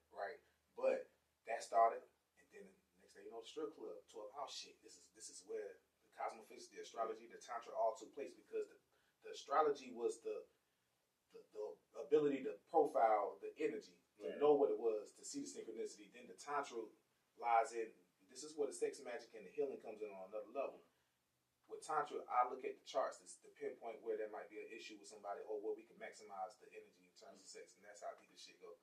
Right. But that started, and then next thing you know, the strip club, 12 house shit. This is where the cosmophysics, the astrology, the Tantra all took place, because the astrology was the ability to profile the energy, to know what it was, to see the synchronicity. Then the Tantra lies in. This is where the sex magic and the healing comes in on another level. With Tantra, I look at the charts to pinpoint where there might be an issue with somebody, or where we can maximize the energy in terms of sex, and that's how deep this shit goes.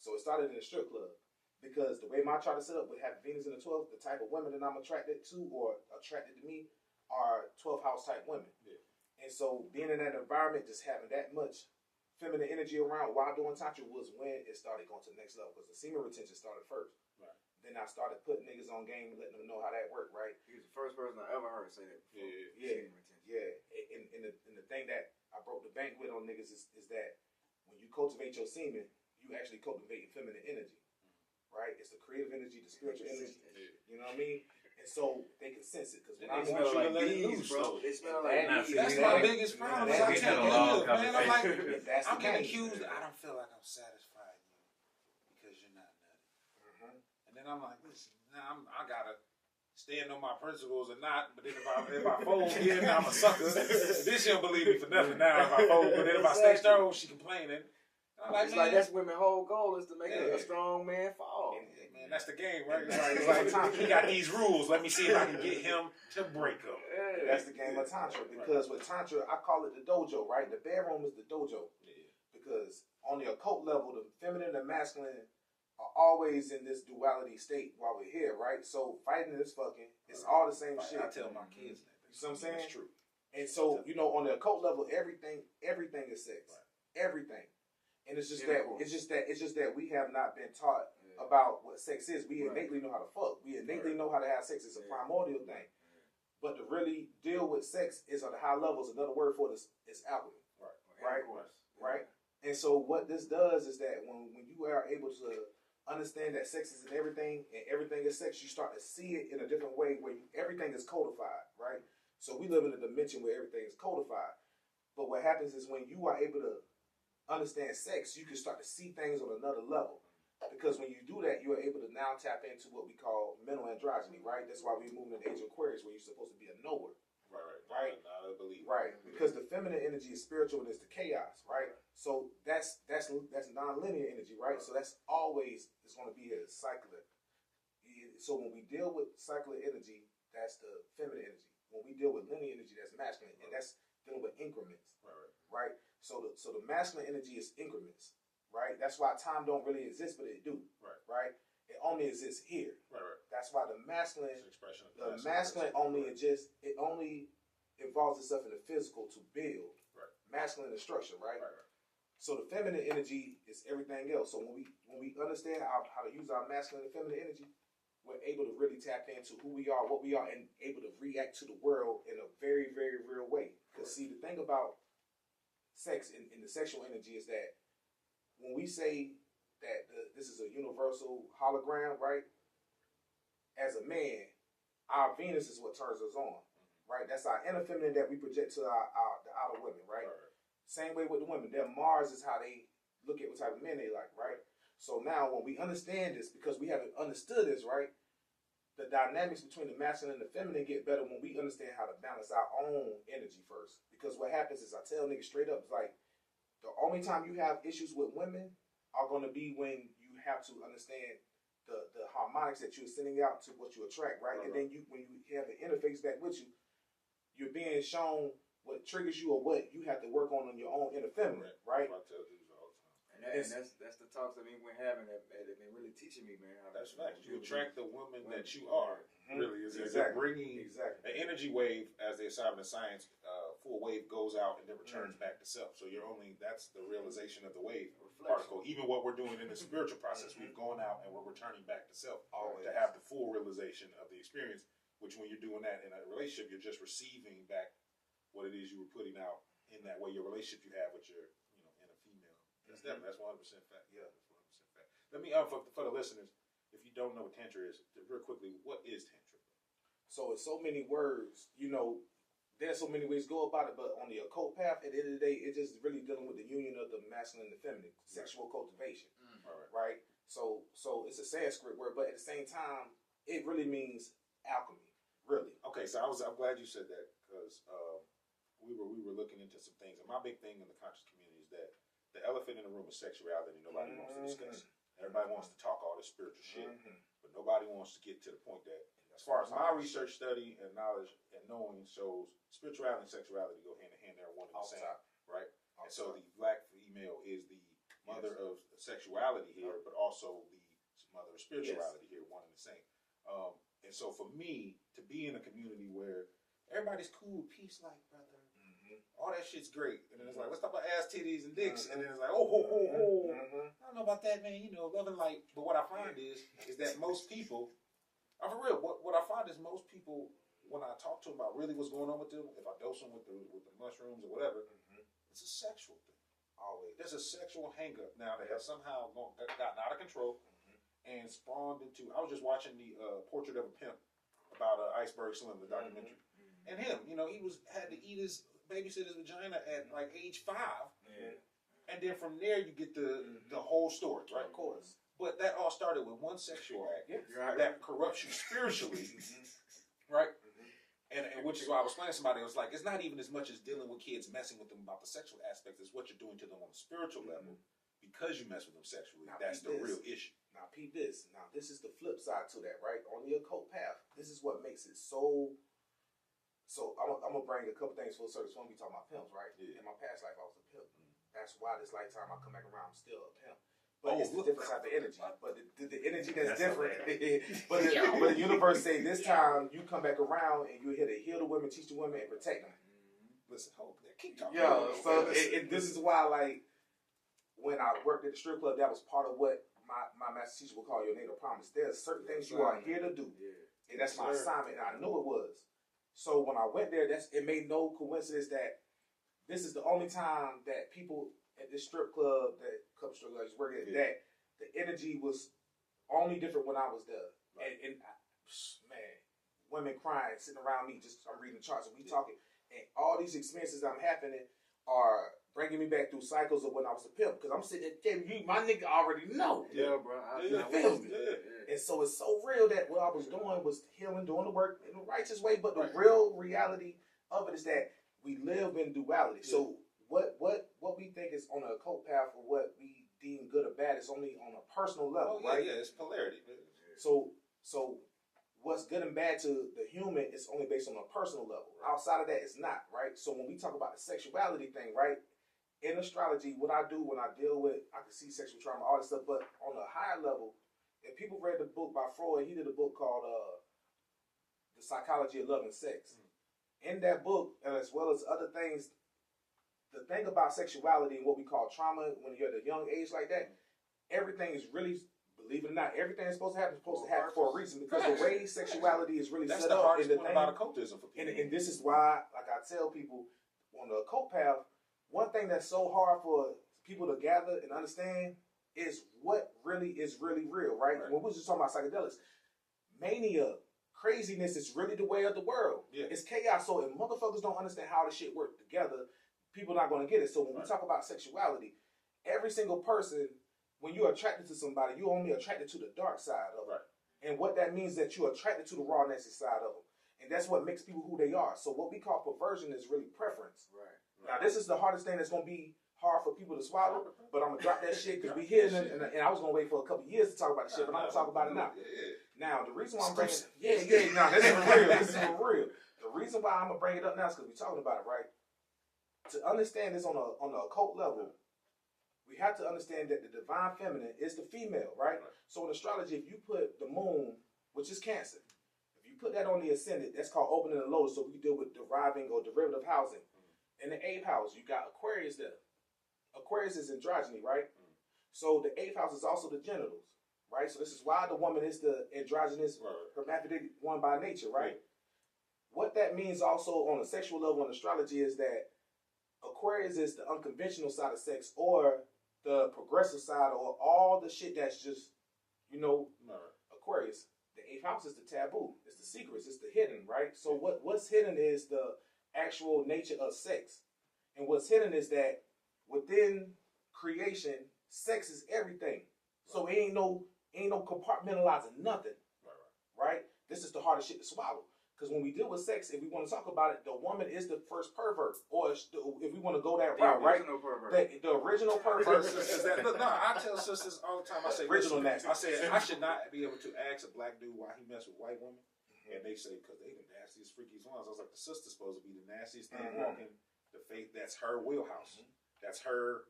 So it started in a strip club, because the way my chart is set up, with having Venus in the 12th, the type of women that I'm attracted to or attracted to me are 12th house type women. Yeah. And so being in that environment, just having that much feminine energy around while doing Tantra was when it started going to the next level, because the semen retention started first. Right. Then I started putting niggas on game and letting them know how that worked, right? He was the first person I ever heard say that before. Yeah. And the thing that I broke the bank with on niggas is that when you cultivate your semen, you actually cultivate feminine energy, right? It's the creative energy, the spiritual energy. You know what I mean? And so they can sense it, because when I want you to let it loose, bro, they smell like bees. That's my biggest problem. I can't believe, man. I'm like, I'm getting accused. I don't feel like I'm satisfying you because you're not nutty. And then I'm like, listen, now I gotta stand on my principles or not. But then if I fold here, now I'm a sucker. Then she'll believe me for nothing. Now if I fold, but then if I stay strong, she complaining. I'm like, it's like that's women's whole goal is to make a strong man fall. Man, that's the game, right? It's like he got these rules. Let me see if I can get him to break them. That's the game of Tantra. Because with Tantra, I call it the dojo, right? The bedroom is the dojo. Because on the occult level, the feminine and masculine are always in this duality state while we're here, right? So fighting is fucking. It's all the same shit. I tell my kids that. You see what I'm saying? That's true. And so, on the occult level, everything is sex. Everything. And it's just that we have not been taught about what sex is. We innately know how to fuck. We innately know how to have sex. It's a primordial thing. But to really deal with sex is on the high levels. Another word for this is alchemy. Right? And so what this does is that when you are able to understand that sex is in everything and everything is sex, you start to see it in a different way where everything is codified, right? So we live in a dimension where everything is codified. But what happens is when you are able to understand sex, you can start to see things on another level. Because when you do that, you are able to now tap into what we call mental androgyny, right? That's why we move in the age of Aquarius, where you're supposed to be a knower. Right? Not a believer. Right. Because the feminine energy is spiritual and it's the chaos, right? So that's non-linear energy, right? So that's always, it's going to be a cycler. So when we deal with cycler energy, that's the feminine energy. When we deal with linear energy, that's masculine. And that's dealing with increments. Right? So the masculine energy is increments, right? That's why time don't really exist, but it do, right? It only exists here. That's why the masculine only exists. It only involves itself in the physical to build. Masculine is structure, right? So the feminine energy is everything else. So when we understand how to use our masculine and feminine energy, we're able to really tap into who we are, what we are, and able to react to the world in a very, very real way. Because see, the thing about sex and the sexual energy is that when we say that this is a universal hologram, right? As a man, our Venus is what turns us on, right? That's our inner feminine that we project to the outer women, right? Same way with the women. Their Mars is how they look at what type of men they like, right? So now when we understand this, because we haven't understood this, right? The dynamics between the masculine and the feminine get better when we understand how to balance our own energy first. Because what happens is I tell niggas straight up, it's like the only time you have issues with women are going to be when you have to understand the harmonics that you're sending out to what you attract, right? And then when you have the interface back with you, you're being shown what triggers you or what you have to work on your own inner feminine, right? I tell dudes all the time. And that's the talks that we've been having that have been really teaching me, man. That's facts. You attract the woman that you are. Really, is exactly. Bringing an energy wave, as they assign in science. Full wave goes out and then returns back to self. So that's the realization of the wave particle. Even what we're doing in the spiritual process, we've gone out and we're returning back to self to have the full realization of the experience. Which, when you're doing that in a relationship, you're just receiving back what it is you were putting out in that way. Your relationship you have with your inner female. That's definitely, that's 100% fact. Yeah, that's 100% fact. Let me for the listeners, if you don't know what Tantra is, real quickly, what is Tantra? So it's so many words, there's so many ways to go about it, but on the occult path, at the end of the day, it's just really dealing with the union of the masculine and the feminine, sexual cultivation, right? So it's a Sanskrit word, but at the same time, it really means alchemy, really. Okay, so I'm glad you said that because we were looking into some things, and my big thing in the conscious community is that the elephant in the room is sexuality. Nobody wants to discuss it. Everybody wants to talk all this spiritual shit, but nobody wants to get to the point that, as far as my research, study, and knowledge and knowing shows, spirituality and sexuality go hand in hand. They're one and the same, right? And so the black female is the mother of sexuality here, but also the mother of spirituality here, one and the same. And so for me to be in a community where everybody's cool, peace, like brother, all that shit's great, and then it's like, let's talk about ass, titties, and dicks, and then it's like, I don't know about that, man. Loving light. But what I find is that most people. I'm for real. What I find is most people, when I talk to them about really what's going on with them, if I dose them with the mushrooms or whatever, it's a sexual thing. Always, there's a sexual hang-up now that has somehow gotten out of control and spawned into. I was just watching the Portrait of a Pimp about Iceberg Slim, the documentary, and him. He had to eat his babysitter's vagina at like age 5, and then from there you get the whole story, right? Of course. But that all started with one sexual act that corrupts you spiritually, right? And which is why I was explaining to somebody, it was like, it's not even as much as dealing with kids messing with them about the sexual aspects, it's what you're doing to them on the spiritual level because you mess with them sexually. Now, that's the real issue. Now, peep this. Now, this is the flip side to that, right? On the occult path, this is what makes it so. So I'm going to bring a couple things full circle. When we talk about pimps, right? Yeah. In my past life, I was a pimp. That's why this lifetime I come back around, I'm still a pimp. But it's the different type of energy. But the energy that's different. but the universe say this time you come back around and you're here to heal the women, teach the women, and protect them. Listen, keep talking. Yeah. So this is why, like, when I worked at the strip club, that was part of what my master teacher would call your natal promise. There's certain things you are here to do, and that's my assignment. And I knew it was. So when I went there, it made no coincidence that this is the only time that people at this strip club, that couple strip clubs working at, that the energy was only different when I was there. Right. And man, women crying, sitting around me, I'm reading the charts and we talking, and all these experiences I'm happening are bringing me back through cycles of when I was a pimp, because I'm sitting there telling you, my nigga already know. Yeah, bro. You feel me? Yeah. And so it's so real that what I was doing was healing, doing the work in a righteous way, but the real reality of it is that we live in duality. Yeah. So what we think is on a occult path or what we deem good or bad is only on a personal level, right? Yeah, it's polarity. So what's good and bad to the human is only based on a personal level. Outside of that, it's not, right? So when we talk about the sexuality thing, right? In astrology, what I do when I deal with, I can see sexual trauma, all this stuff, but on a higher level, if people read the book by Freud, he did a book called The Psychology of Love and Sex. In that book, as well as other things, the thing about sexuality and what we call trauma when you're at a young age like that, everything is really believe it or not, everything that's supposed to happen is supposed to happen for a reason, because the way sexuality is really That's set the up hardest in the part thing, about occultism for people. and this is why, like I tell people on the occult path, one thing that's so hard for people to gather and understand is what really is really real, right? When we was just talking about psychedelics, mania, craziness is really the way of the world. Yeah. It's chaos. So if motherfuckers don't understand how this shit work together, people not going to get it. So when we talk about sexuality, every single person, when you're attracted to somebody, you're only attracted to the dark side of it. And what that means is that you're attracted to the raw, nasty side of them. And that's what makes people who they are. So what we call perversion is really preference. Now, this is the hardest thing that's going to be hard for people to swallow, but I'm going to drop that shit because we here, and I was going to wait for a couple years to talk about the shit, but I'm going to talk about it now. Now, the reason why I'm bringing it, now this is real, this is for real. The reason why I'm going to bring it up now is because we're talking about it, right? To understand this on the occult level, we have to understand that the divine feminine is the female, right? So in astrology, if you put the moon, which is Cancer, if you put that on the ascendant, that's called opening the lotus, so we deal with deriving or derivative housing. In the 8th house, you got Aquarius there. Aquarius is androgyny, right? So the 8th house is also the genitals, right? So this is why the woman is the androgynous, hermaphroditic one by nature, right? What that means also on a sexual level in astrology is that Aquarius is the unconventional side of sex, or the progressive side, or all the shit that's just, Aquarius. The 8th house is the taboo. It's the secrets. It's the hidden, right? So what's hidden is the actual nature of sex. And what's hidden is that within creation, sex is everything. So it ain't no compartmentalizing nothing. Right? This is the hardest shit to swallow. Because when we deal with sex, if we want to talk about it, the woman is the first pervert. Or if we want to go that route, right? The original pervert. I tell sisters all the time, I say, original nasty. I say, I should not be able to ask a black dude why he mess with white women. And they say, because they the nastiest, freakiest ones. I was like, the sister's supposed to be the nastiest thing walking the faith. That's her wheelhouse. That's her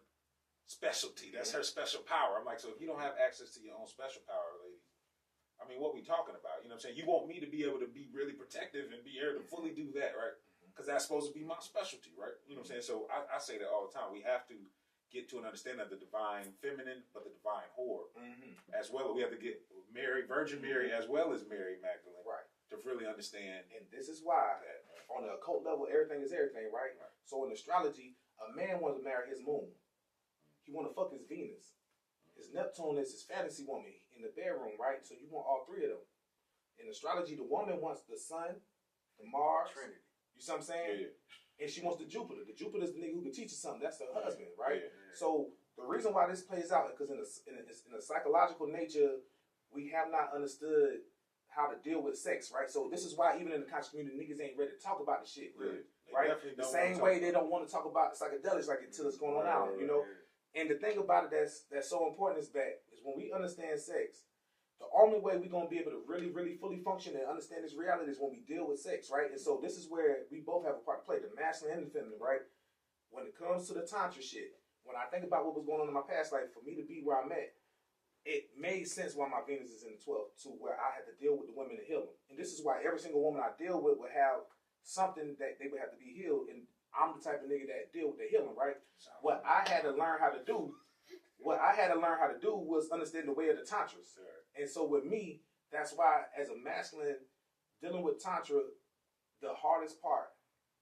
specialty. That's her special power. I'm like, so if you don't have access to your own special power, ladies, I mean, what we talking about? You know what I'm saying? You want me to be able to be really protective and be able to fully do that, right? Because that's supposed to be my specialty, right? You know what I'm saying? So I say that all the time. We have to get to an understanding of the divine feminine, but the divine whore as well. We have to get Mary, Virgin Mary, as well as Mary Magdalene, right? To really understand. And this is why, on the occult level, everything is everything, right? So in astrology, a man wants to marry his moon. He want to fuck his Venus. His Neptune is his fantasy woman in the bedroom, right? So you want all three of them. In astrology, the woman wants the sun, the Mars, Trinity. You see what I'm saying? Yeah. And she wants the Jupiter. The Jupiter is the nigga who can teach her something. That's her husband, right? Yeah. So the reason why this plays out is because in a psychological nature, we have not understood how to deal with sex, right? So this is why even in the conscious community, niggas ain't ready to talk about the shit, really, right? The same way they don't want to talk about psychedelics like until it's going on out, you know? And the thing about it that's so important is when we understand sex, the only way we're going to be able to really, really fully function and understand this reality is when we deal with sex, right? And so this is where we both have a part to play, the masculine and the feminine, right? When it comes to the Tantra shit, when I think about what was going on in my past life, for me to be where I'm at, it made sense why my Venus is in the 12th, to where I had to deal with the women to heal them. And this is why every single woman I deal with would have something that they would have to be healed. And I'm the type of nigga that deal with the healing, right? What I had to learn how to do was understand the way of the Tantras. And so with me, that's why as a masculine, dealing with Tantra, the hardest part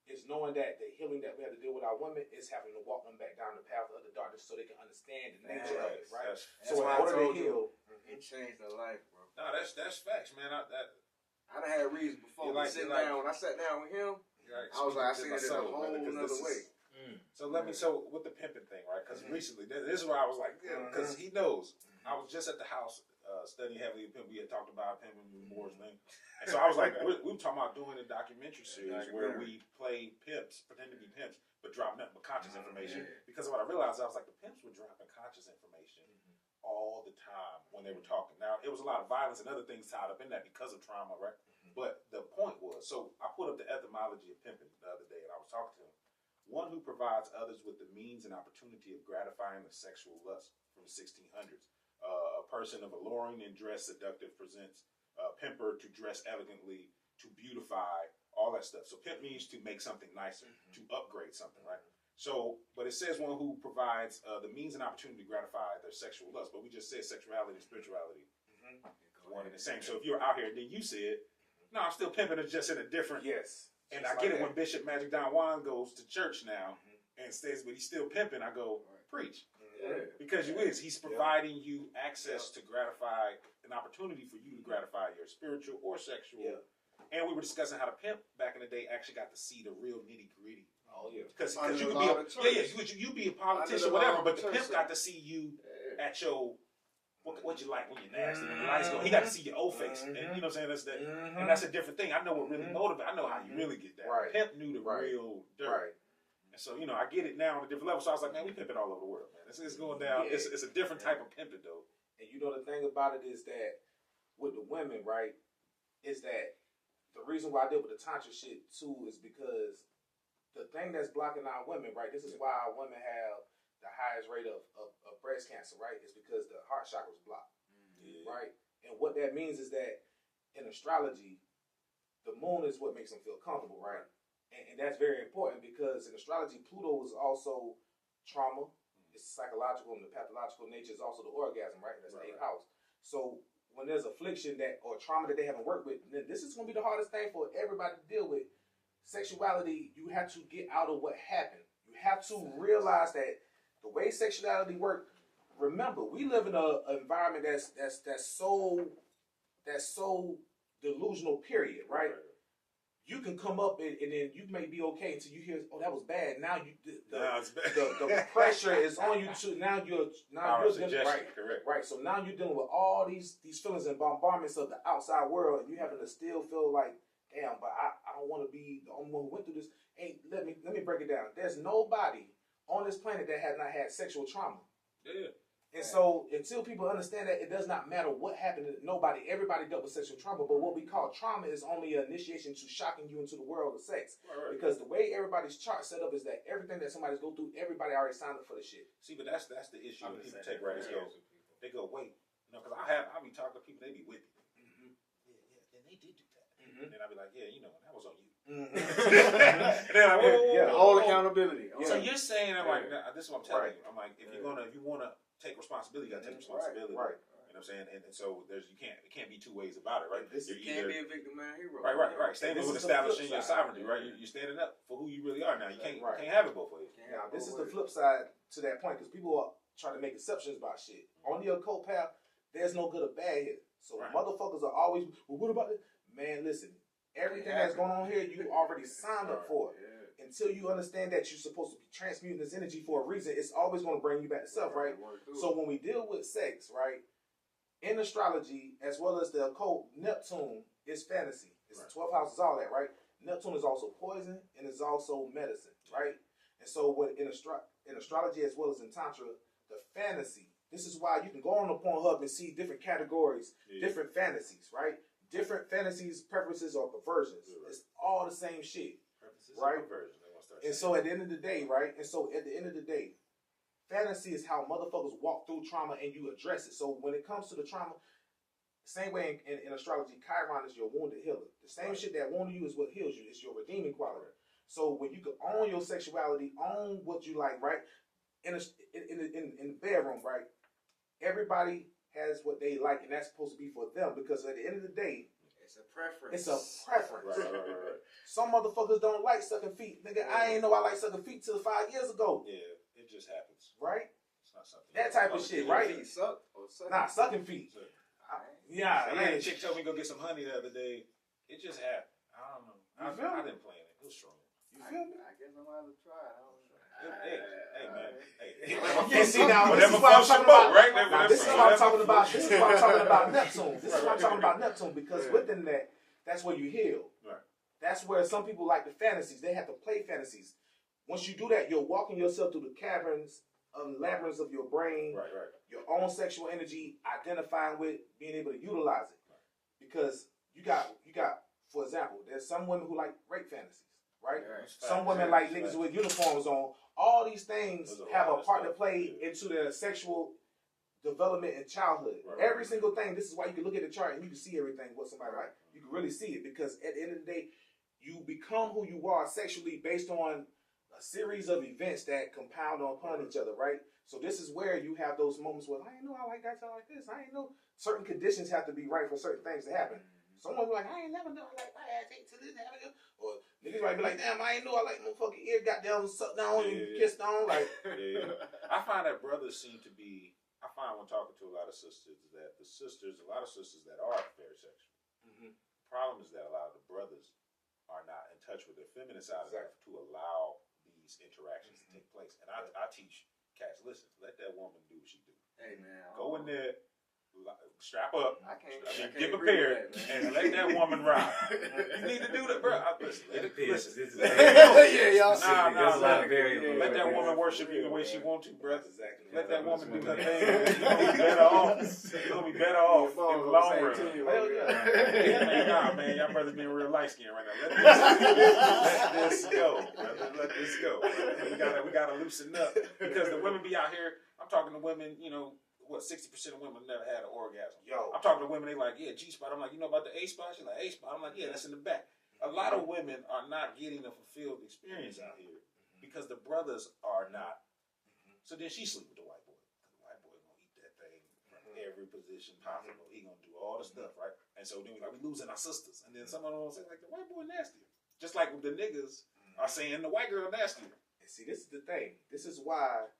is knowing that the healing that we have to deal with our women is having to walk them back down the path of the darkness so they can understand the nature of it, right? So in order to heal, it changed their life, bro. No, that's facts, man. I done had reasons before. When I sat down with him, I was like, I seen it in a whole another way. So with the pimping thing, right? Because recently, this is where I was like, because he knows. I was just at the house studying heavily with pimp. We had talked about pimping and Moore's thing. And so I was like, we were talking about doing a documentary series where we play pimps, pretend to be pimps, but drop nothing but conscious information. Because what I realized, I was like, the pimps were dropping conscious information all the time when they were talking. Now, it was a lot of violence and other things tied up in that because of trauma, right? But the point was, so I put up the etymology of pimping the other day, and I was talking to him. One who provides others with the means and opportunity of gratifying the sexual lust from the 1600s. A person of alluring and dress seductive presents a pimper to dress elegantly, to beautify, all that stuff. So pimp means to make something nicer, to upgrade something, right? So, but it says one who provides the means and opportunity to gratify their sexual lust. But we just said sexuality and spirituality one and the same. So if you're out here, then you said, no, I'm still pimping it just in a different. Yes. And I get it when Bishop Magic Don Juan goes to church now and stays, but he's still pimping. I go, preach. Because he's providing you access to gratify an opportunity for you to gratify your spiritual or sexual. And we were discussing how the pimp back in the day actually got to see the real nitty gritty. Oh yeah, because you could be you be a politician, whatever, but the pimp got to see you at your what you like when you're nasty, when the lights go. He got to see your old face, and you know what I'm saying. That's that, and that's a different thing. I know what really motivates. I know how you really get that. Right. Pimp knew the real dirt. Right. And so, you know, I get it now on a different level. So I was like, man, we pimping all over the world, man. It's going down. Yeah. It's a different type of pimping, though. And you know, the thing about it is that with the women, right, is that the reason why I deal with the Tantra shit, too, is because the thing that's blocking our women, right, this is why our women have the highest rate of breast cancer, right, is because the heart chakra is blocked, right? And what that means is that in astrology, the moon is what makes them feel comfortable, right? And that's very important because in astrology, Pluto is also trauma. It's psychological, and the pathological nature is also the orgasm, right? That's the 8th house. So when there's affliction or trauma that they haven't worked with, then this is going to be the hardest thing for everybody to deal with. Sexuality, you have to get out of what happened. You have to realize that the way sexuality works. Remember, we live in an environment that's so delusional. Period, right? You can come up and then you may be okay until you hear, oh, that was bad. Now the pressure is on you too. Now you're dealing, right. So now you're dealing with all these feelings and bombardments of the outside world, and you having to still feel like, damn, but I don't want to be the only one who went through this. Hey, let me break it down. There's nobody on this planet that has not had sexual trauma. Yeah. And so until people understand that it does not matter what happened to everybody dealt with sexual trauma, but what we call trauma is only an initiation to shocking you into the world of sex. Right. Because the way everybody's chart set up is that everything that somebody's go through, everybody already signed up for the shit. See, but that's the issue when people take right. They go, wait, because I be talking to people, they be with you. Yeah, and they did do that. And I be like, yeah, that was on you. And then like, all accountability. So you're saying, I'm like, nah, this is what I'm telling you. I'm like, if you want to take responsibility, you got to take responsibility. Right. You know what I'm saying? And so it can't be two ways about it, right? You can't be a victim and a hero. Right. Standing with establishing your sovereignty, right? You're standing up for who you really are now. You can't have it both ways. Now, this is the flip side to that point, because people are trying to make exceptions about shit. On the occult path, there's no good or bad here. So motherfuckers are always, well, what about it? Man, listen, everything that's going on here, you already signed up for. Until you understand that you're supposed to be transmuting this energy for a reason, it's always going to bring you back to self, right? So when we deal with sex, right, in astrology, as well as the occult, Neptune is fantasy. It's the 12th house is all that, right? Neptune is also poison and is also medicine, right? And so in astrology as well as in Tantra, the fantasy, this is why you can go on the Pornhub and see different categories, different fantasies, right? Different fantasies, preferences, or perversions. It's all the same shit. Right? And so at the end of the day, fantasy is how motherfuckers walk through trauma and you address it. So when it comes to the trauma, same way in astrology, Chiron is your wounded healer. The same shit that wounded you is what heals you. It's your redeeming quality. So when you can own your sexuality, own what you like, right? In the bedroom, right? Everybody has what they like, and that's supposed to be for them, because at the end of the day, it's a preference. It's a preference. Right. Some motherfuckers don't like sucking feet. Nigga, I ain't know I like sucking feet till 5 years ago. Yeah, it just happens. right? It's not something. That type of shit, right? Feet suck or suck? Nah, sucking feet. Yeah, I had a chick told me to go get some honey the other day. It just happened. I don't know. I didn't plan it. It was strong. You feel me? I guess I'm gonna have to try it. I don't know. Hey, man. Hey. Yeah, see now, this is what I'm talking about, right? Now, this is what I'm talking about. This is what I'm talking about Neptune. This is what I'm talking about Neptune, because within that, that's where you heal. Right. That's where some people like the fantasies. They have to play fantasies. Once you do that, you're walking yourself through the caverns and labyrinths of your brain, your own sexual energy, identifying with, being able to utilize it. Because you got, for example, there's some women who like rape fantasies, right? Some women like niggas with uniforms on. All these things have a part to play into their sexual development in childhood. Every single thing. This is why you can look at the chart and you can see everything, what somebody like. You can really see it, because at the end of the day, you become who you are sexually based on series of events that compound upon each other, right? So this is where you have those moments where I didn't know I like that till like this. I didn't know certain conditions have to be right for certain things to happen. Someone be like, I ain't never know I like my ass ate to this happen. Or niggas might be like, damn, I ain't know I like motherfucking ear got down, sucked down, and kissed on. Like, I find that brothers seem to be. I find when talking to a lot of sisters that a lot of sisters that are very sexual. The problem is that a lot of the brothers are not in touch with their feminine side enough to allow these interactions to take place. And I teach cats, listen, let that woman do what she do. Hey man, go in there, strap up, get can't prepared, that, and let that woman ride. You need to do that, bro. Listen. Y'all. Let that woman worship you the way she wants to, brother. Exactly. Let that woman do her thing. You're gonna be better off. You're gonna be better off in the long run. Hell yeah. Nah, man, y'all brothers being real light skinned right now. Let this go, brother. Let this go. We gotta loosen up because the women be out here. I'm talking to women, you know. What 60% of women never had an orgasm. I'm talking to women. They like, yeah, G spot. I'm like, you know about the A spot? She's like, A spot. I'm like, yeah, that's in the back. A lot of women are not getting a fulfilled experience out here because the brothers are not. So then she sleep with the white boy. The white boy gonna eat that thing from every position possible. He gonna do all the stuff, right? And so then we losing our sisters. And then someone will say like, the white boy nastier. Just like the niggas are saying the white girl nastier. And see, this is the thing. This is why,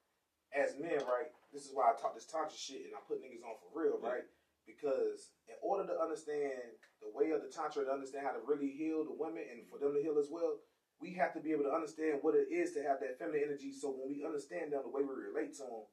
as men, right? This is why I talk this Tantra shit and I put niggas on for real, right? Because in order to understand the way of the Tantra, to understand how to really heal the women and for them to heal as well, we have to be able to understand what it is to have that feminine energy. So when we understand them, the way we relate to them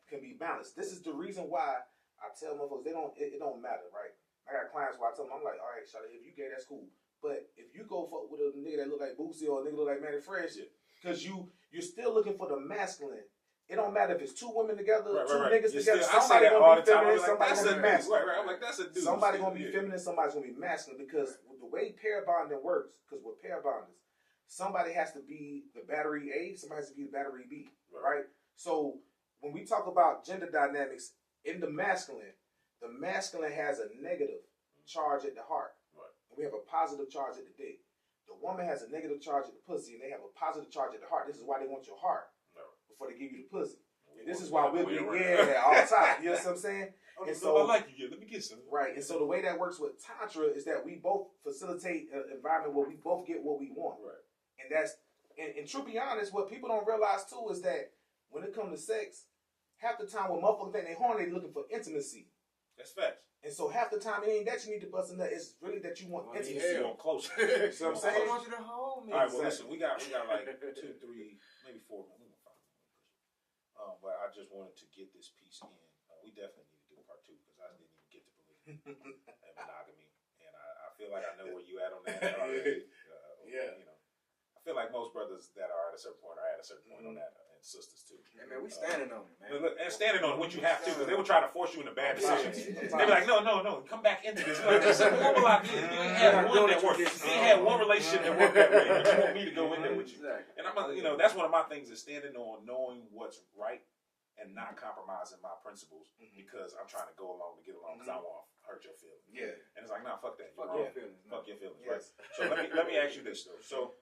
can be balanced. This is the reason why I tell motherfuckers it don't matter, right? I got clients where I tell them, I'm like, all right, Shawty, if you gay, that's cool. But if you go fuck with a nigga that look like Boosie or a nigga look like Manny Fresh, because you're still looking for the masculine. It don't matter if it's two women together, two niggas together. Somebody gonna be feminine, somebody gonna be masculine. I'm like, that's a dude. Somebody gonna be feminine, somebody's gonna be masculine. Because the way pair bonding works, because we're pair bonders, somebody has to be the battery A, somebody has to be the battery B, right? So when we talk about gender dynamics in the masculine has a negative charge at the heart, and we have a positive charge at the dick. The woman has a negative charge at the pussy, and they have a positive charge at the heart. This is why they want your heart. Before they give you the pussy. And this is why we'll be all the time. You know what I'm saying? And so I like you. Let me get some. Right. And so the way that works with Tantra is that we both facilitate an environment where we both get what we want. Right. And that's and to be honest, what people don't realize too is that when it comes to sex, half the time when motherfuckers think they horny, they looking for intimacy. That's facts. And so half the time it ain't that you need to bust a nut, it's really that you want intimacy. You want close. You know what I'm saying? I want you to hold me. All right, well listen, we got like 2, 3, maybe 4 minutes. But I just wanted to get this piece in. We definitely need to do a part 2 because I didn't even get to polygamy and monogamy, and I feel like I know where you at on that already. You know, I feel like most brothers that are at a certain point are at a certain point on that, and sisters too. Hey man, we standing on it, man. Look, and standing on what you have to, because they will try to force you into bad decisions. They be like, no, come back into this. Like, this is normal out here. You ain't had one that worked. You ain't had one relationship that worked that way, but you want me to go in there with you. And I'm, you know, that's one of my things is standing on knowing what's right and not compromising my principles because I'm trying to go along to get along because I want to hurt your feelings. Yeah. And it's like, nah, fuck that. Fuck your feelings. Fuck your feelings. Yes. Right. So let me ask you this though. So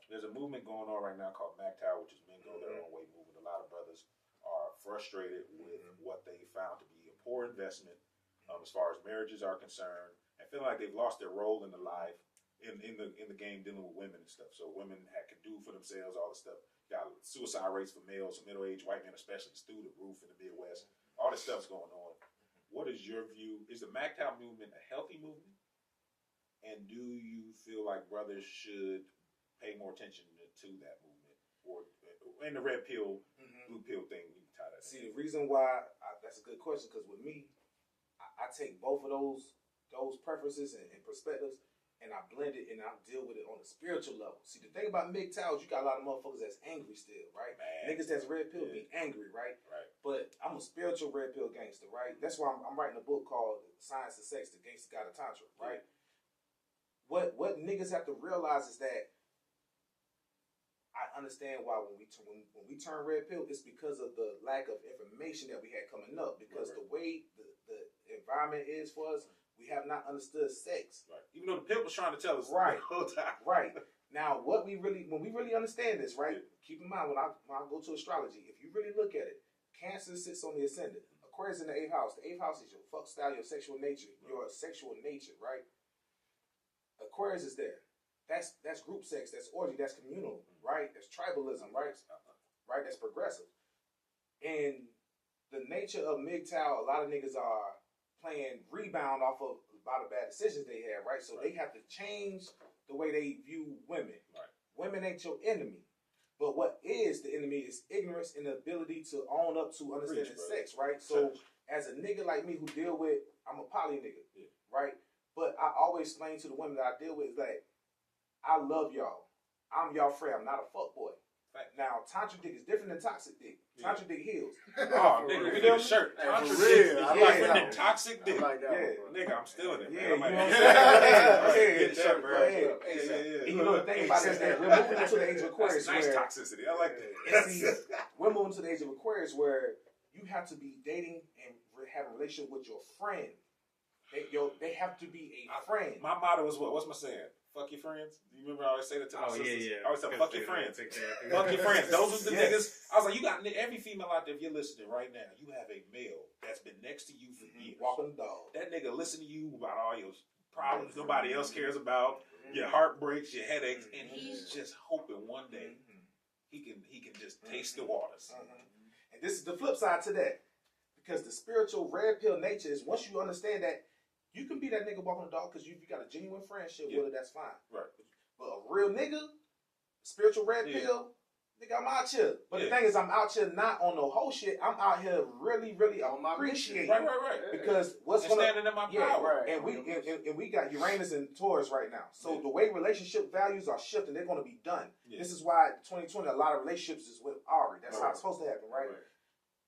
there's a movement going on right now called MGTOW, which is Men Go Their Own Way movement. A lot of brothers are frustrated with what they found to be a poor investment as far as marriages are concerned, and feeling like they've lost their role in the life in the game dealing with women and stuff. So women can do for themselves all the stuff. Got suicide rates for males, middle-aged white men especially, is through the roof in the Midwest. All this stuff's going on. What is your view? Is the MGTOW movement a healthy movement? And do you feel like brothers should pay more attention to that movement? Or in the red pill, blue pill thing, you can tie that. See, the reason why, that's a good question, because with me, I take both of those preferences and perspectives, and I blend it and I deal with it on a spiritual level. See, the thing about MGTOW is you got a lot of motherfuckers that's angry still, right? Niggas that's red pill be angry, right? But I'm a spiritual red pill gangster, right? That's why I'm writing a book called Science of Sex, The Gangster God of Tantra, right? What niggas have to realize is that I understand why when we turn red pill, it's because of the lack of information that we had coming up. Because the way the environment is for us, we have not understood sex. Right. Even though the pill was trying to tell us the whole time. Right. Now, when we really understand this, right? Keep in mind when I go to astrology, if you really look at it, Cancer sits on the ascendant. Aquarius in the 8th house. The 8th house is your fuck style, your sexual nature, right? Aquarius is there. That's group sex. That's orgy. That's communal, right? That's tribalism, right? Right. That's progressive. And the nature of MGTOW, a lot of niggas are playing rebound off of a lot of bad decisions they had, right? So they have to change the way they view women. Right. Women ain't your enemy. But what is the enemy is ignorance and the ability to own up to understanding sex, right? So as a nigga like me who deal with, I'm a poly nigga, right? But I always explain to the women that I deal with that I love y'all. I'm y'all friend. I'm not a fuck boy. Right. Now, Tantra dick is different than toxic dick. Tantra dick heals. Oh, nigga, we need a shirt. Tantra dick is like toxic dick. Like that. Nigga, I'm stealing it. Yeah, man. You know what I'm saying? Get that, bro. And you know the thing about this, that we're moving into the age of Aquarius. That's nice toxicity. I like that. And see, we're moving to the age of Aquarius where you have to be dating and have a relationship with your friend. They have to be a friend. My motto is what? What's my saying? Fuck your friends. You remember I always say that to my sisters? I always say, fuck your friends. Fuck your friends. Those are the niggas. I was like, you got every female out there, if you're listening right now, you have a male that's been next to you for years. Walking the dog. That nigga listen to you about all your problems nobody else cares about, your heartbreaks, your headaches, and he's just hoping one day he can just taste the waters. And this is the flip side to that. Because the spiritual red pill nature is once you understand that, you can be that nigga walking the dog because you got a genuine friendship with her, that's fine. Right. But a real nigga, spiritual red pill, nigga, I'm out here. But the thing is, I'm out here not on no whole shit. I'm out here really, really appreciating. Right. Because what's going to standing in my power. And we got Uranus and Taurus right now. So the way relationship values are shifting, they're going to be done. This is why 2020, a lot of relationships is with Ari. That's how it's supposed to happen, right?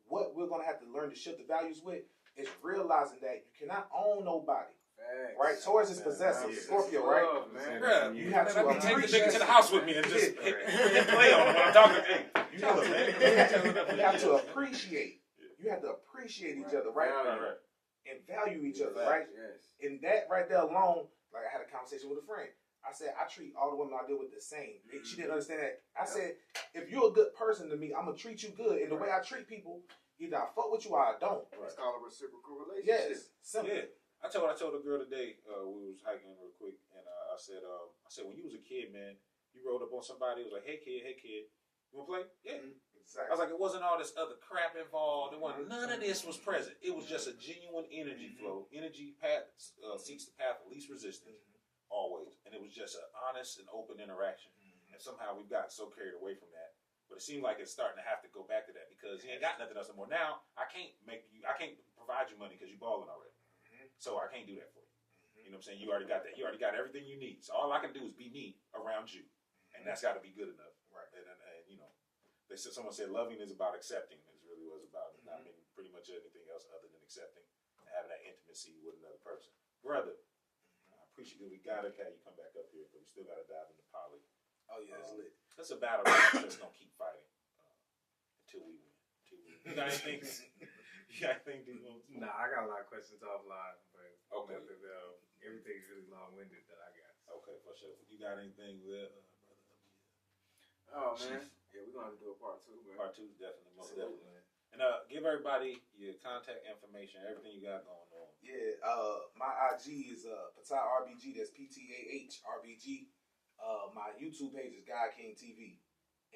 What we're going to have to learn to shift the values with is realizing that you cannot own nobody. Right? Taurus is possessive. Scorpio, right? Bruh, you have to take the nigga to the house with me and just hit play on him when I'm talking. Hey, you have to appreciate. You have to appreciate each other, right? And value each other, right? And that right there alone, like I had a conversation with a friend. I said, I treat all the women I deal with the same. She didn't understand that. I said, if you're a good person to me, I'm going to treat you good. And the way I treat people, either I fuck with you or I don't. It's called a reciprocal relationship. Yes. Simple. Yeah. I told a girl today, we was hiking real quick, and I said, when you was a kid, man, you rolled up on somebody, it was like, hey kid, you wanna play? Yeah. Exactly. I was like, it wasn't all this other crap involved. It wasn't, none of this was present. It was just a genuine energy flow. Energy path seeks the path of least resistance, always. And it was just an honest and open interaction. And somehow we've gotten so carried away from that. But it seemed like it's starting to have to go back to that because you ain't got nothing else anymore. Now I can't provide you money because you balling already. So I can't do that for you. You know what I'm saying? You already got that. You already got everything you need. So all I can do is be me around you. And that's got to be good enough. Right. And you know, someone said loving is about accepting. Is really what it's about. Not meaning pretty much anything else other than accepting and having that intimacy with another person. Brother, I appreciate it. We got to have you come back up here, but we still got to dive into poly. Oh, yeah, it's lit. That's a battle we're just going to keep fighting until we win. You got anything? Nah, I got a lot of questions offline, but okay. Everything's really long-winded that I got. Okay, for sure. You got anything there, brother? Oh man, yeah, we're gonna have to do a part 2, man. Part 2 is definitely, most definitely. And give everybody your contact information, everything you got going on. Yeah, my IG is Ptah RBG. That's PTAH RBG. My YouTube page is God King TV,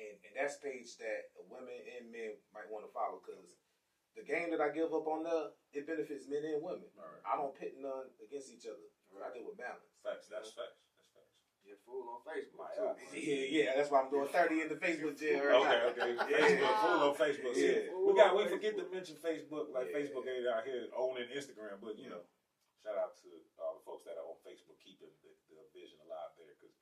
and that's a page that women and men might want to follow because the game that I give up on there, it benefits men and women. Right. I don't pit none against each other. Right. I deal with balance. Facts. That's facts. You're fool on Facebook. Yeah. That's why I'm doing 30 in the Facebook jail right now. Okay. Facebook, fool on Facebook. Yeah. We forget to mention Facebook. Like Facebook ain't out here owning Instagram, but you know, shout out to all the folks that are on Facebook keeping the vision alive there because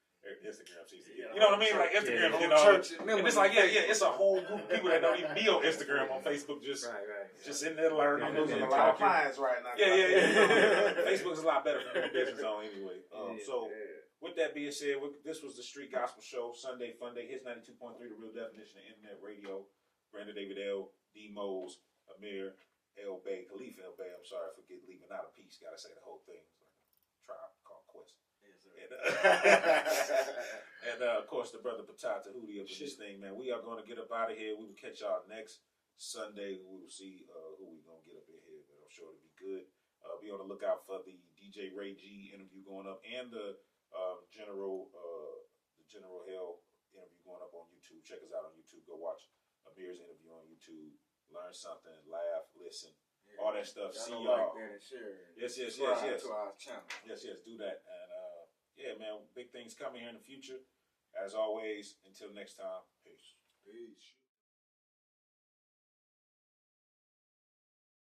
Instagram seems to get, you know what I mean? Like Instagram, you know, and it's like, it's a whole group of people that don't even be on Instagram, on Facebook, just in there learning. I'm losing a lot of clients right now. Yeah. Facebook's a lot better for doing business on anyway. So, with that being said, this was the Street Gospel Show, Sunday Fun Day. Hits 92.3, the real definition of internet radio. Brandon David L, D Mose, Amir L Bay, Khalifa L Bay. I'm sorry for leaving out a piece. Gotta say the whole thing. It's like a tribe called Quest. And of course, the brother Ptah Tehuti up in this thing, man. We are going to get up out of here. We will catch y'all next Sunday. We will see who we going to get up in here, but I'm sure it'll be good. Be on the lookout for the DJ Ray G interview going up and the General Hell interview going up on YouTube. Check us out on YouTube. Go watch Amir's interview on YouTube. Learn something, laugh, listen, all that stuff. See y'all. Like that and share. Yes. To our channel. Yes, do that. And yeah, man, big things coming here in the future. As always, until next time, peace. Peace.